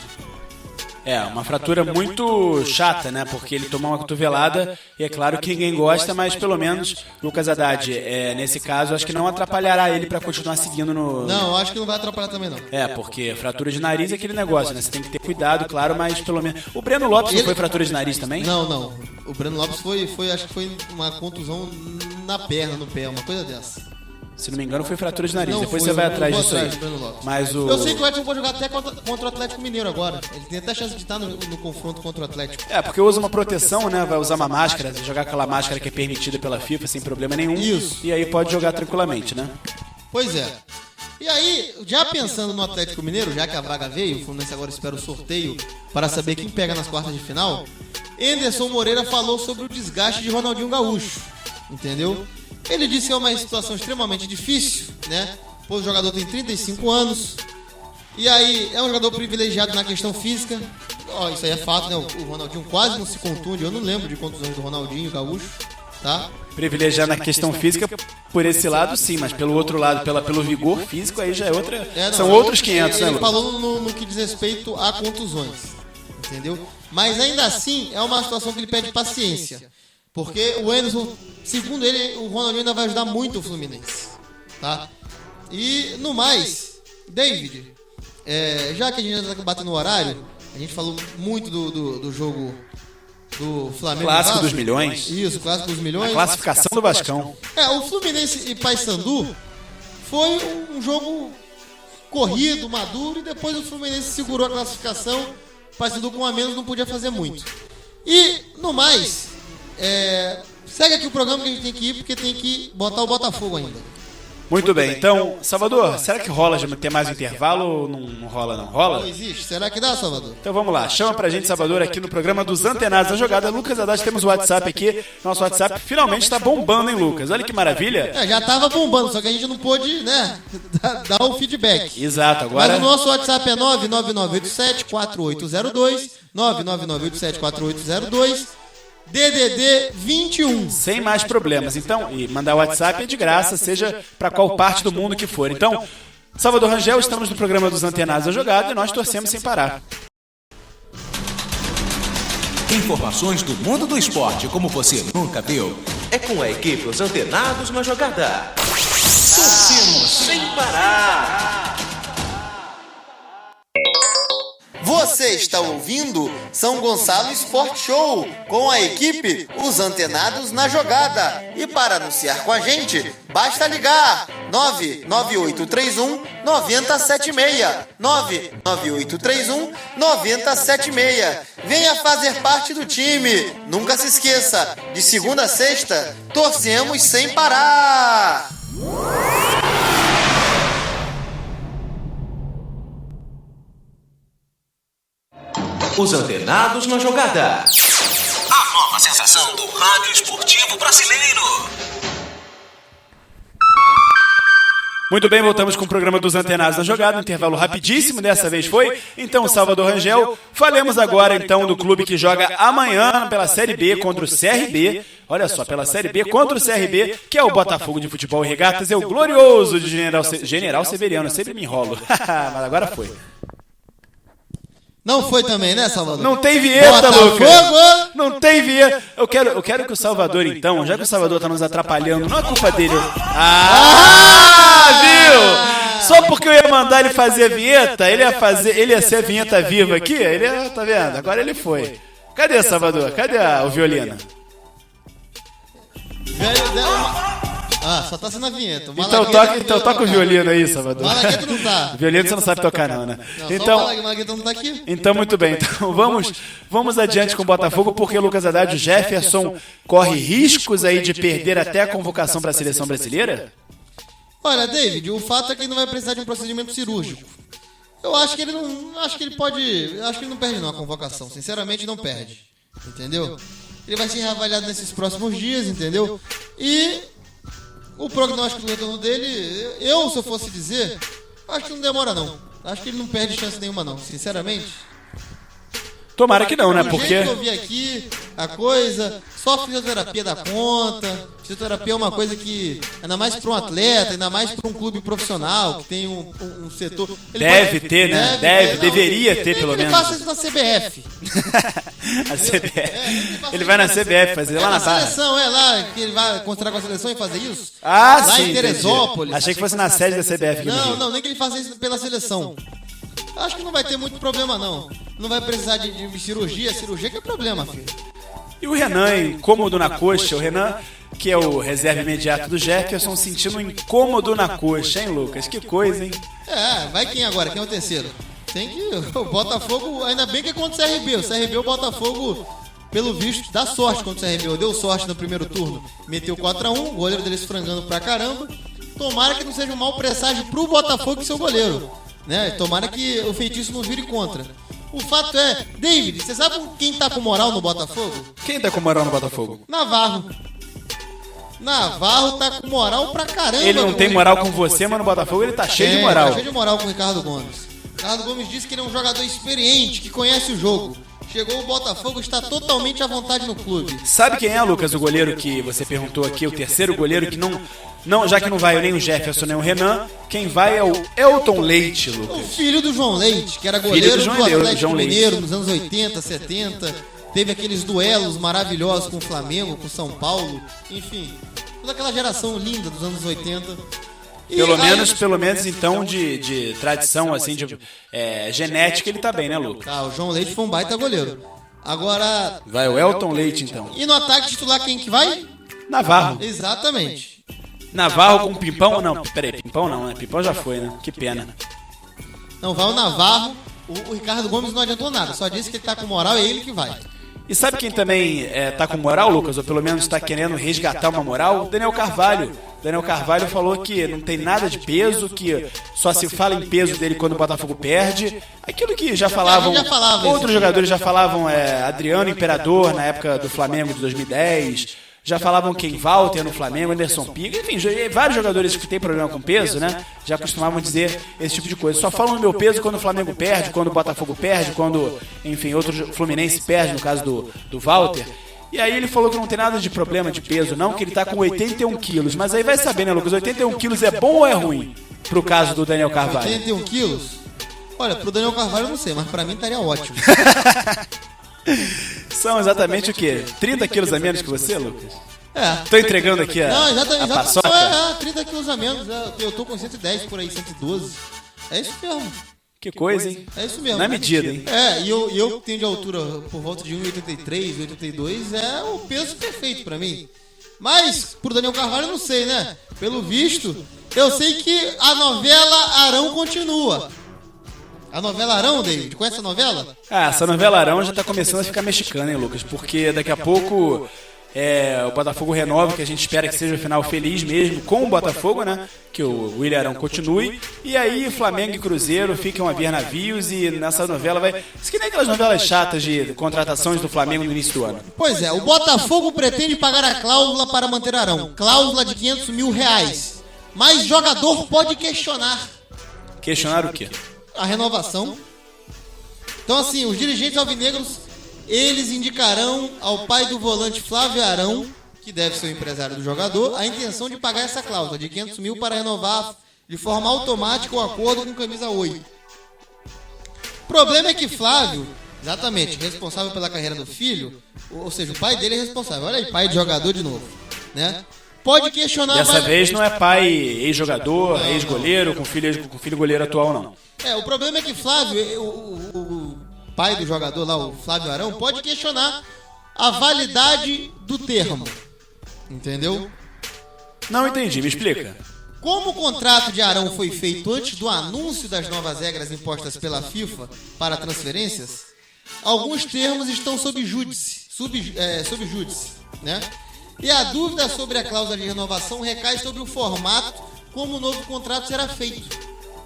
Uma fratura muito chata, né? Porque ele tomou uma cotovelada e é claro que ninguém gosta, mas pelo menos, Lucas Haddad, nesse caso, acho que não atrapalhará ele pra continuar seguindo no... Não, acho que não vai atrapalhar também, não. Porque fratura de nariz é aquele negócio, né? Você tem que ter cuidado, claro, mas pelo menos... O Breno Lopes não foi fratura de nariz também? Não. O Breno Lopes acho que foi uma contusão na perna, no pé, uma coisa dessa. Se não me engano, foi fratura de nariz. Não, depois foi, você vai eu atrás vou disso atrás aí. do Breno Lopes. Mas o... Eu sei que o Edson pode jogar até contra o Atlético Mineiro agora. Ele tem até chance de estar no confronto contra o Atlético. Porque usa uma proteção, né? Vai usar uma máscara, jogar aquela máscara que é permitida pela FIFA sem problema nenhum. Isso. E aí pode jogar tranquilamente, né? Pois é. E aí, já pensando no Atlético Mineiro, já que a vaga veio, o Fluminense agora espera o sorteio para saber quem pega nas quartas de final, Anderson Moreira falou sobre o desgaste de Ronaldinho Gaúcho, entendeu? Ele disse que é uma situação extremamente difícil, né? Pois o jogador tem 35 anos, e aí é um jogador privilegiado na questão física. Isso aí é fato, né? O Ronaldinho quase não se contunde, eu não lembro de contusões do Ronaldinho Gaúcho, tá? Privilegiar na questão física por esse lado, sim, mas pelo outro lado, pelo vigor físico, aí já é outra. São outros 500, né, Ele Lucas? falou no que diz respeito a contusões, entendeu? Mas ainda assim, é uma situação que ele pede paciência. Porque o Anderson, segundo ele, o Ronaldinho ainda vai ajudar muito o Fluminense, tá? E no mais, David, já que a gente já tá batendo o horário, A gente falou muito do jogo do Flamengo. Clássico dos milhões. Isso, clássico dos milhões. A classificação do Vascão. O Fluminense e Paysandu foi um jogo corrido, maduro, e depois o Fluminense segurou a classificação. O Paysandu com um a menos não podia fazer muito. E, no mais, segue aqui o programa que a gente tem que ir, porque tem que botar o Botafogo ainda. Muito bem, então, Salvador, será que rola de ter mais um intervalo ou não rola não? Rola? Não existe? Será que dá, Salvador? Então vamos lá, chama pra gente, Salvador, aqui no programa dos Antenados da Jogada. Lucas Haddad, temos o WhatsApp aqui. Nosso WhatsApp finalmente está bombando, hein, Lucas? Olha que maravilha. Já tava bombando, só que a gente não pôde, né, dar o feedback. Exato, agora... Mas o nosso WhatsApp é 99987-4802, 99987-4802, DDD 21. Sem mais problemas. Então, e mandar o WhatsApp é de graça, seja para qual parte do mundo que for. Então, Salvador Rangel, estamos no programa dos Antenados da Jogada e nós torcemos sem parar. Informações do mundo do esporte como você nunca viu. É com a equipe Os Antenados na Jogada. Torcemos sem parar. Você está ouvindo São Gonçalo Sport Show com a equipe Os Antenados na Jogada. E para anunciar com a gente, basta ligar 99831 9076. 99831 9076. Venha fazer parte do time. Nunca se esqueça, de segunda a sexta, torcemos sem parar. Os Antenados na Jogada. A nova sensação do rádio esportivo brasileiro. Muito bem, voltamos com o programa dos Antenados na Jogada, um intervalo rapidíssimo, dessa vez foi. Então, Salvador Rangel, falemos agora então do clube que joga amanhã pela Série B contra o CRB. Olha só, pela Série B contra o CRB, que é o Botafogo de Futebol e Regatas, é o glorioso de General Severiano, eu sempre me enrolo, mas agora foi. Não foi também, né, Salvador? Não tem vinheta, Botafogo! Lucas. Não tem vinheta. Eu quero que o Salvador, então, já que o Salvador tá nos atrapalhando, não é culpa dele. Viu? Só porque eu ia mandar ele fazer a vinheta, ele ia ser a vinheta viva aqui, tá vendo? Agora ele foi. Cadê, Salvador? Cadê o violino? Só tá sendo a vinheta. Então toca o violino aí, Salvador. O Malagueta não tá. Violino você não sabe tocar não, né? Então, o Malagueta não tá aqui. Então, muito bem. Então, vamos adiante com o Botafogo, porque o Lucas Haddad, o Jefferson, corre riscos aí de perder até a convocação para a seleção brasileira? Olha, David, o fato é que ele não vai precisar de um procedimento cirúrgico. Eu acho que ele não... Acho que ele não perde não a convocação. Sinceramente, não perde. Entendeu? Ele vai ser reavaliado nesses próximos dias, entendeu? E... o prognóstico do retorno dele, se eu fosse dizer, acho que não demora não. Acho que ele não perde chance nenhuma não, sinceramente. Tomara que não, né? Porque... jeito que eu vi aqui, a coisa, só fisioterapia da conta. Fisioterapia é uma coisa que, ainda mais para um atleta, ainda mais para um clube profissional, que tem um setor... Deveria ter pelo menos. Ele faça isso na CBF. A CBF. Ele vai na CBF fazer lá na seleção, lá, que ele vai encontrar com a seleção e fazer isso. Lá em Teresópolis. Achei que fosse na sede da CBF. Não, nem que ele faça isso pela seleção. Acho que não vai ter muito problema, não. Não vai precisar de cirurgia. Cirurgia que é problema, filho. E o Renan, incômodo na coxa. O Renan, que é o reserva imediato do Jefferson, sentindo um incômodo na coxa, hein, Lucas? Que coisa, hein? Vai quem agora? Quem é o terceiro? Tem que... O Botafogo, ainda bem que é contra o CRB. O CRB, o Botafogo, pelo visto, dá sorte contra o CRB. Deu sorte no primeiro turno. Meteu 4-1, o goleiro deles frangando pra caramba. Tomara que não seja um mau presságio pro Botafogo e seu goleiro. Né? Tomara que o feitiço não vire contra. O fato é, David, você sabe quem tá com moral no Botafogo? Quem tá com moral no Botafogo? Navarro tá com moral pra caramba. Ele não tem moral com você, mas no Botafogo ele tá cheio de moral. Tá cheio de moral com o Ricardo Gomes. Ricardo Gomes disse que ele é um jogador experiente, que conhece o jogo. Chegou o Botafogo, está totalmente à vontade no clube. Sabe quem é, Lucas, o goleiro que você perguntou aqui, o terceiro goleiro que não, já que não vai nem o Jefferson nem o Renan, quem vai é o Elton Leite, Lucas. O filho do João Leite, que era goleiro do Atlético Mineiro nos anos 80, 70. Teve aqueles duelos maravilhosos com o Flamengo, com o São Paulo. Enfim, toda aquela geração linda dos anos 80. Pelo menos então, de tradição, assim, de genética, ele tá bem, né, Lucas? Tá, o João Leite foi um baita goleiro. Agora... Vai o Elton Leite, então. E no ataque titular, quem que vai? Navarro. Exatamente. Navarro com Pimpão? Não, peraí, Pimpão não, né? Pimpão já foi, né? Que pena. Não, vai o Navarro. O Ricardo Gomes não adiantou nada, só disse que ele tá com moral, é ele que vai. E sabe quem também tá com moral, Lucas? Ou pelo menos tá querendo resgatar uma moral? Daniel Carvalho. Daniel Carvalho falou que não tem nada de peso, que só se fala em peso dele quando o Botafogo perde. Aquilo que já falavam, outros jogadores já falavam, Adriano Imperador na época do Flamengo de 2010, já falavam quem Walter no Flamengo, Anderson Piga, enfim, vários jogadores que têm problema com peso, né? Já costumavam dizer esse tipo de coisa. Só falam no meu peso quando o Flamengo perde, quando o Botafogo perde, quando, enfim, outro Fluminense perde, no caso do Walter. E aí ele falou que não tem nada de problema de peso, não, que ele tá com 81 quilos. Mas aí vai saber, né, Lucas? 81 quilos é bom ou é ruim pro caso do Daniel Carvalho? 81 quilos? Olha, pro Daniel Carvalho eu não sei, mas pra mim estaria ótimo. São exatamente o quê? 30 quilos a menos que você, Lucas? É. Tô entregando aqui Não, a exatamente. paçoca? 30 quilos a menos. Eu tô com 110 por aí, 112. É isso mesmo. Que coisa, hein? É isso mesmo. Na medida, hein? E eu tenho de altura por volta de 1,83, 82, é o peso perfeito pra mim. Mas, pro Daniel Carvalho, eu não sei, né? Pelo visto, eu sei que a novela Arão continua. A novela Arão, David? Conhece a novela? Essa novela Arão já tá começando a ficar mexicana, hein, Lucas? Porque daqui a pouco o Botafogo renova, que a gente espera que seja o final feliz mesmo com o Botafogo, né? Que o William Arão continue. E aí Flamengo e Cruzeiro ficam a ver navios e nessa novela vai... Isso que nem aquelas novelas chatas de contratações do Flamengo no início do ano. Pois é, o Botafogo pretende pagar a cláusula para manter Arão. Cláusula de R$500 mil. Mas jogador pode questionar. Questionar o quê? A renovação. Então assim, os dirigentes alvinegros, eles indicarão ao pai do volante Flávio Arão, que deve ser o empresário do jogador, a intenção de pagar essa cláusula de R$500 mil para renovar de forma automática o acordo com camisa 8. O problema é que Flávio, exatamente, responsável pela carreira do filho, ou seja, o pai dele é responsável. Olha aí, pai de jogador de novo, né? Pode questionar... Dessa vez não é pai ex-jogador, ex-goleiro, com filho goleiro atual, não. O problema é que Flávio, o pai do jogador lá, o Flávio Arão, pode questionar a validade do termo. Entendeu? Não entendi, me explica. Como o contrato de Arão foi feito antes do anúncio das novas regras impostas pela FIFA para transferências, alguns termos estão sob júdice, né? E a dúvida sobre a cláusula de renovação recai sobre o formato como o novo contrato será feito,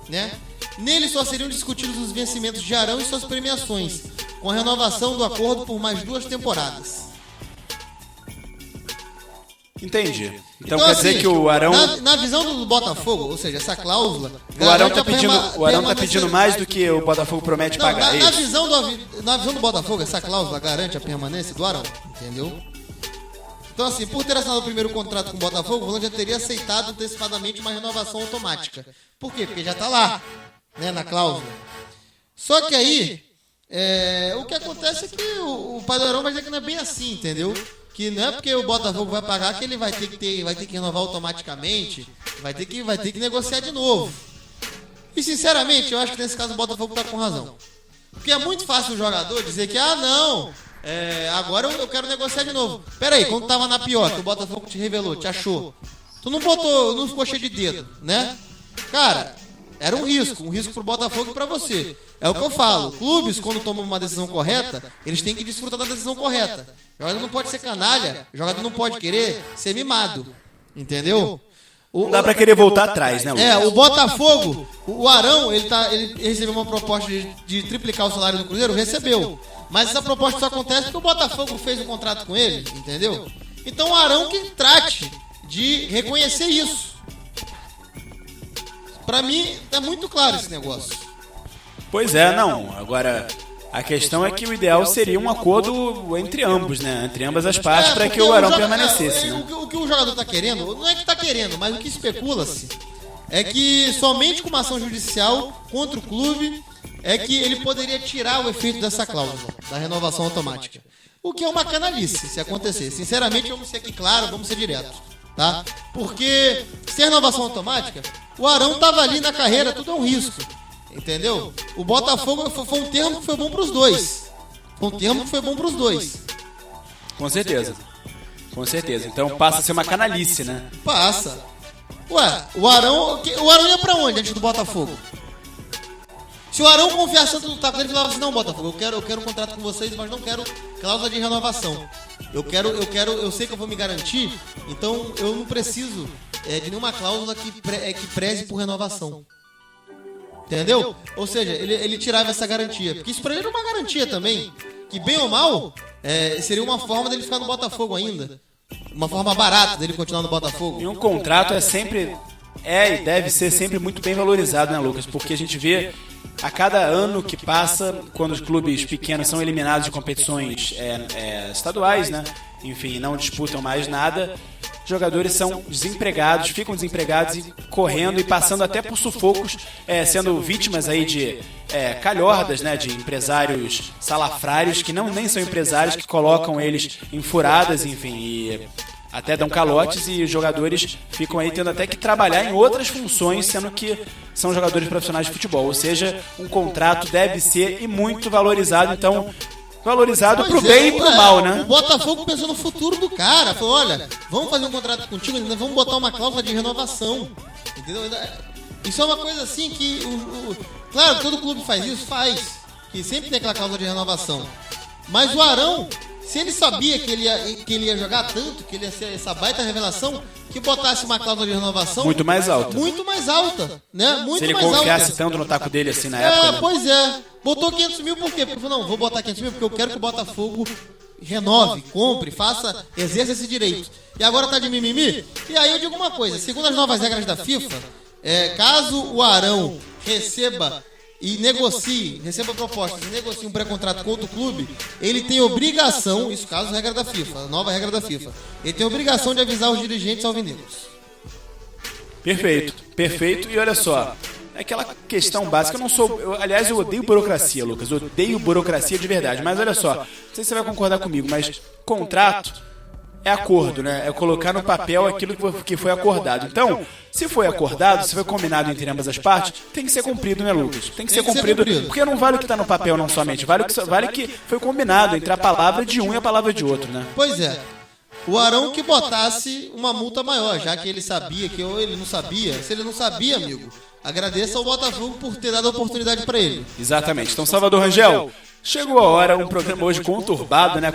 né? Nele só seriam discutidos os vencimentos de Arão e suas premiações, com a renovação do acordo por mais 2 temporadas. Entendi. Então quer dizer que o Arão... Na visão do Botafogo, ou seja, essa cláusula... O Arão tá pedindo mais do que o Botafogo promete pagar. Na visão do Botafogo, essa cláusula garante a permanência do Arão, entendeu? Então assim, por ter assinado o primeiro contrato com o Botafogo, o volante já teria aceitado antecipadamente uma renovação automática. Por quê? Porque já tá lá, né, na cláusula. Só que aí, o que acontece é que o pai do Arão vai dizer que não é bem assim, entendeu? Que não é porque o Botafogo vai pagar que ele vai ter que renovar automaticamente, vai ter que negociar de novo. E sinceramente, eu acho que nesse caso o Botafogo tá com razão. Porque é muito fácil o jogador dizer que, agora eu quero negociar de novo. Pera aí, quando tava na pior, que o Botafogo te revelou, te achou, tu não ficou cheio de dedo, né? Cara, era um risco pro Botafogo e pra você. É o que eu falo, clubes quando tomam uma decisão correta, eles têm que desfrutar da decisão correta. O jogador não pode ser canalha, o jogador não pode querer ser mimado, entendeu? Não dá pra querer voltar atrás, né, Lucas? O Botafogo, o Arão, ele recebeu uma proposta de triplicar o salário do Cruzeiro, recebeu. Mas essa proposta só acontece porque o Botafogo fez um contrato com ele, entendeu? Então o Arão que trate de reconhecer isso. Pra mim, é muito claro esse negócio. Pois é, não. Agora, a questão é que o ideal seria um acordo entre ambos, né? Entre ambas as partes, para que o Arão permanecesse. Né? O que o jogador tá querendo, não é que tá querendo, mas o que especula-se é que somente com uma ação judicial contra o clube é que ele poderia tirar o efeito dessa cláusula, da renovação automática. O que é uma canalice, se acontecer. Sinceramente, vamos ser aqui claro, vamos ser diretos, tá? Porque se é renovação automática, O Arão tava ali na carreira, tudo é um risco. Entendeu? O Botafogo foi um termo que foi bom pros dois. Com certeza. Então passa a ser uma canalice, né? Passa. Ué, o Arão ia pra onde antes do Botafogo? Se o Arão confiasse tanto no taco dele, ele falava assim: não, Botafogo, eu quero um contrato com vocês, mas não quero cláusula de renovação. Eu sei que eu vou me garantir, então eu não preciso de nenhuma cláusula que preze por renovação. Entendeu? Ou seja, ele tirava essa garantia. Porque isso pra ele era uma garantia também. Que bem ou mal, seria uma forma dele ficar no Botafogo ainda. Uma forma barata dele continuar no Botafogo. E um contrato e deve ser sempre muito bem valorizado, né, Lucas? Porque a gente vê a cada ano que passa, quando os clubes pequenos são eliminados de competições estaduais, né? Enfim, não disputam mais nada, jogadores são desempregados, ficam desempregados e correndo e passando até por sufocos, sendo vítimas aí de calhordas, né, de empresários salafrários que nem são empresários, que colocam eles em furadas, enfim, e até dão calotes, e os jogadores ficam aí tendo até que trabalhar em outras funções, sendo que são jogadores profissionais de futebol. Ou seja, um contrato deve ser e muito valorizado, então valorizado pro bem e pro mal, né? O Botafogo pensou no futuro do cara, falou: olha, vamos fazer um contrato contigo, ainda vamos botar uma cláusula de renovação, entendeu? Isso é uma coisa assim que claro, todo clube faz isso, que sempre tem aquela cláusula de renovação. Mas o Arão, se ele sabia que ele ia jogar tanto, que ele ia ser essa baita revelação, que botasse uma cláusula de renovação muito mais alta, né? Muito se ele mais confiasse alta. tanto no taco dele assim na época, né? Pois é. Botou 500 mil por quê? Porque falou: não, vou botar 500 mil porque eu quero que o Botafogo renove, compre, exerça esse direito. E agora tá de mimimi? E aí eu digo uma coisa: segundo as novas regras da FIFA, caso o Arão receba propostas e negocie um pré-contrato com outro clube, ele tem obrigação, isso caso regra da FIFA, nova regra da FIFA, ele tem obrigação de avisar os dirigentes alvinegros. Perfeito, e olha só, aquela questão básica, aliás, eu odeio burocracia, Lucas, eu odeio burocracia de verdade, mas olha só, não sei se você vai concordar comigo, mas contrato é acordo, né? É colocar no papel aquilo que foi acordado. Então, se foi acordado, se foi combinado entre ambas as partes, tem que ser cumprido, né, Lucas? Tem que ser cumprido, porque não vale o que está no papel não somente, vale que foi combinado entre a palavra de um e a palavra de outro, né? Pois é. O Arão que botasse uma multa maior, já que ele sabia que ou ele não sabia. Se ele não sabia, amigo, agradeça ao Botafogo por ter dado a oportunidade para ele. Exatamente. Então, Salvador Rangel, chegou a hora, um programa hoje conturbado, né,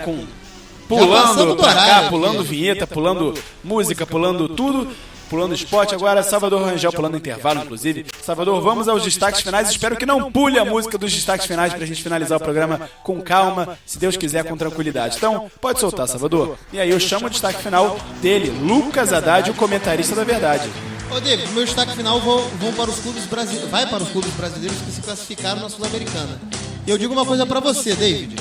pulando pra cá, pulando vinheta, pulando música, pulando tudo, pulando esporte. Agora Salvador Rangel pulando intervalo, inclusive. Salvador, vamos aos destaques finais. Espero que não pule a música dos destaques finais pra gente finalizar o programa com calma, se Deus quiser, com tranquilidade. Então, pode soltar, Salvador. E aí eu chamo o destaque final dele, Lucas Haddad, o comentarista da verdade. Ô, David, meu destaque final vai para os clubes brasileiros que se classificaram na Sul-Americana. E eu digo uma coisa pra você, David.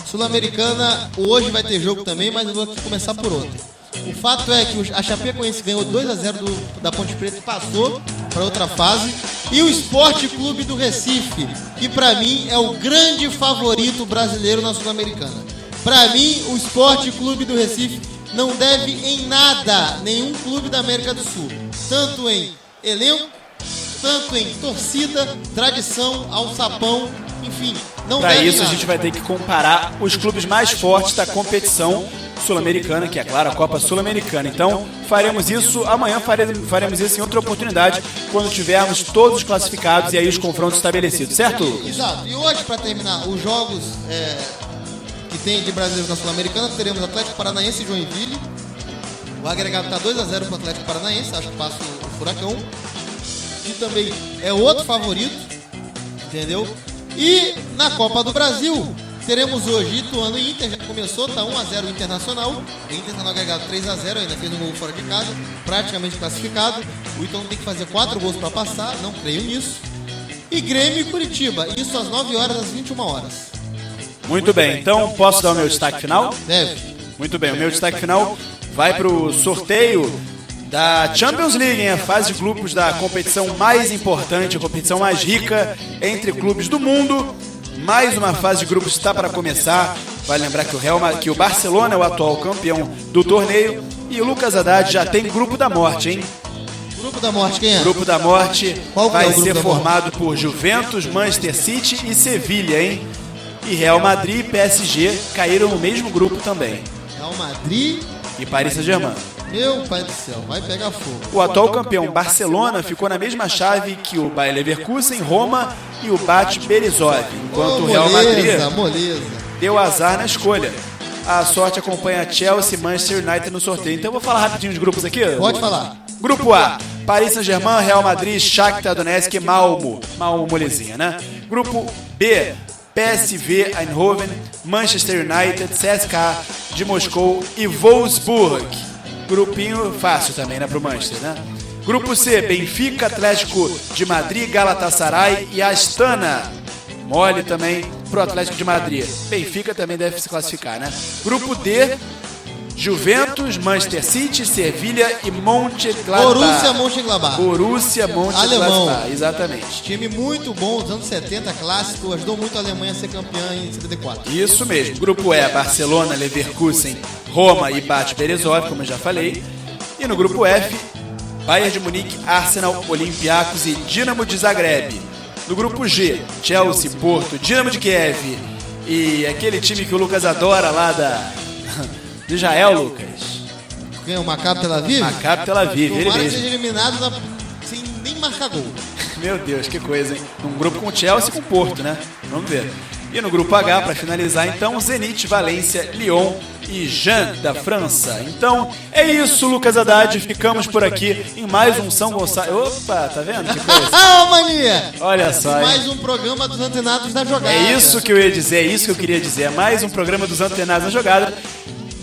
Sul-Americana, hoje vai ter jogo também, mas eu vou aqui começar por ontem. O fato é que a Chapecoense ganhou 2-0 da Ponte Preta e passou para outra fase. E o Sport Clube do Recife, que para mim é o grande favorito brasileiro na Sul-Americana. Para mim, o Sport Clube do Recife não deve em nada nenhum clube da América do Sul. Tanto em elenco, tanto em torcida, tradição, alçapão, enfim, não deve. Para isso a gente vai ter que comparar os clubes mais fortes da competição sul-americana, que é claro, a Copa Sul-Americana. Então, faremos isso amanhã, faremos isso em outra oportunidade, quando tivermos todos os classificados e aí os confrontos estabelecidos, certo? Exato. E hoje, para terminar, os jogos que tem de brasileiros na Sul-Americana, teremos Atlético Paranaense e Joinville. O agregado está 2-0 para o Atlético Paranaense, acho que passa o Furacão, que também é outro favorito, entendeu? E na Copa do Brasil, teremos hoje Ituano e Inter, já começou, tá 1-0 o Internacional. O Inter tá no agregado 3-0, ainda fez um gol fora de casa, praticamente classificado. O Ituano tem que fazer 4 gols para passar, não creio nisso. E Grêmio e Curitiba, isso às 9 horas, às 21 horas. Muito bem, então posso dar o meu destaque final? Deve. Muito bem, o meu destaque final vai para o sorteio da Champions League, a fase de grupos da competição mais importante, a competição mais rica entre clubes do mundo. Mais uma fase de grupos está para começar. Vale lembrar que o Barcelona é o atual campeão do torneio. E o Lucas Haddad já tem grupo da morte, hein? Grupo da Morte, quem é? O Grupo da Morte Qual que é vai o Grupo ser da formado por Juventus, Manchester City e Sevilha, hein? E Real Madrid e PSG caíram no mesmo grupo também. Real Madrid E Paris Saint-Germain. Meu pai do céu, vai pegar fogo. O atual campeão Barcelona ficou na mesma chave que o Bayer Leverkusen, Roma e o BAT Berizov, enquanto o Real Madrid Moleza. deu azar na escolha. A sorte acompanha Chelsea e Manchester United no sorteio. Então eu vou falar rapidinho os grupos aqui. Pode falar. Grupo A, Paris Saint-Germain, Real Madrid, Shakhtar Donetsk e Malmo. Malmo molezinha, né? Grupo B, PSV Eindhoven, Manchester United, CSKA de Moscou e Wolfsburg. Grupinho fácil também, né, pro Manchester, né? Grupo C, Benfica, Atlético de Madrid, Galatasaray e Astana. Mole também pro Atlético de Madrid. Benfica também deve se classificar, né? Grupo D, Juventus, Manchester City, Sevilha e Mönchengladbach. Borussia Mönchengladbach. Alemão. Exatamente. Time muito bom, dos anos 70, clássico, ajudou muito a Alemanha a ser campeã em 74. Isso mesmo. Grupo E, Barcelona, Leverkusen, Roma e BAT Berizov, como eu já falei. E no grupo F, Bayern de Munique, Arsenal, Olympiacos e Dinamo de Zagreb. No grupo G, Chelsea, Porto, Dinamo de Kiev e aquele time que o Lucas adora lá de Israel, Lucas. Quem é o Maccabi Tel Aviv? Maccabi Tel Aviv, ele Tomara que mesmo. seja eliminado sem nem marcar gol. Meu Deus, que coisa, hein? Um grupo com Chelsea e com Porto, né? Vamos ver. E no grupo H, para finalizar, então, Zenit, Valência, Lyon e Jean da França. Então, é isso, Lucas Haddad. Ficamos por aqui em mais um São Gonçalo. Opa, tá vendo? Que coisa? Ah, mania! Olha só, hein? Mais um programa dos Antenados da Jogada. É isso que eu ia dizer, é isso que eu queria dizer. É mais um programa dos Antenados na Jogada.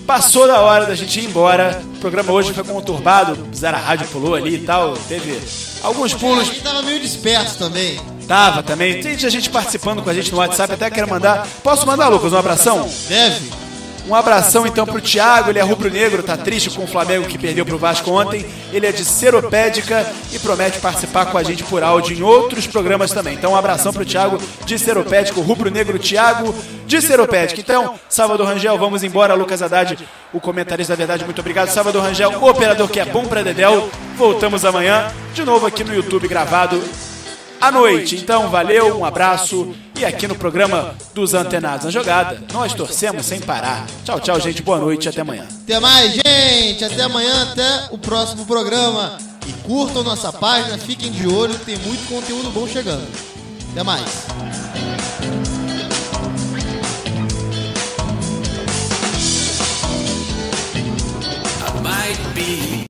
Passou da hora da gente ir embora. O programa hoje foi conturbado. Zara Rádio pulou ali e tal. Teve alguns A pulos. gente tava meio disperso também. Tava também. Tem gente participando com a gente no WhatsApp. Até quero mandar. Posso mandar, Lucas, um abração? Deve. Um abração então pro Thiago, ele é rubro-negro, tá triste com o Flamengo que perdeu pro Vasco ontem. Ele é de Seropédica e promete participar com a gente por áudio em outros programas também. Então um abração pro Thiago de Seropédica, o rubro-negro Thiago de Seropédica. Então, Salvador Rangel, vamos embora. Lucas Haddad, o comentarista da verdade, muito obrigado. Salvador Rangel, o operador que é bom pra Dedéu. Voltamos amanhã, de novo aqui no YouTube gravado à noite. Então, valeu, um abraço. E aqui no programa dos Antenados na Jogada, nós torcemos sem parar. Tchau, tchau, gente. Boa noite. Até amanhã. Até mais, gente. Até amanhã, até o próximo programa. E curtam nossa página, fiquem de olho, tem muito conteúdo bom chegando. Até mais. Might be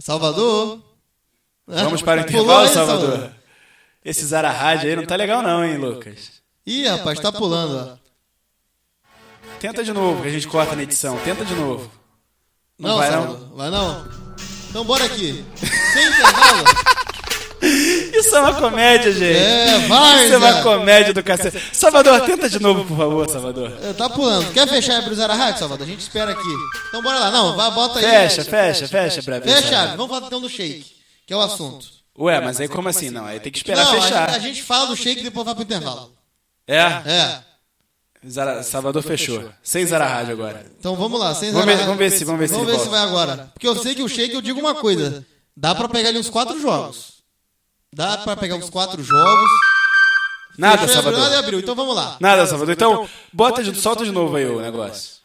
Salvador. Vamos para o Pulou intervalo, aí, Salvador? Esse Zara Rádio aí não tá legal não, hein, Lucas? Ih, rapaz, tá pulando, ó. Tenta de novo, que a gente corta na edição. Tenta de novo. Não, vai Salvador. Vai não? Então bora aqui. Sem intervalo? Isso é uma comédia, gente. Vai, Isso é uma Zé. comédia do cacete. Salvador, tenta de novo, por favor, Salvador. Tá pulando. Quer fechar e abrir o Zara Rádio, Salvador? A gente espera aqui. Então bora lá. Não, vai, bota aí. Fecha, pra ver. Fecha, Abre. Vamos falar então do shake, que é o assunto. Ué, mas aí como assim? Não, aí tem que esperar Não, fechar. a gente fala do shake e depois vai pro intervalo. É? Salvador fechou. Sem Zara Rádio agora. Então vamos lá, sem Vamos Zara ver- Rádio. vamos ver se Vamos ver volta. se vai agora. Porque eu sei que o shake, eu digo uma coisa. Dá pra pegar ali uns 4 jogos. Dá pra pegar uns 4 jogos. Nada, Fechou e abriu, Salvador. nada e abriu. Então vamos lá. Nada, Salvador. Então, solta de novo aí o negócio.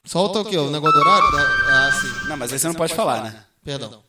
Solta o quê? O negócio do horário? Ah, sim. Não, mas aí você não pode falar, né? Perdão.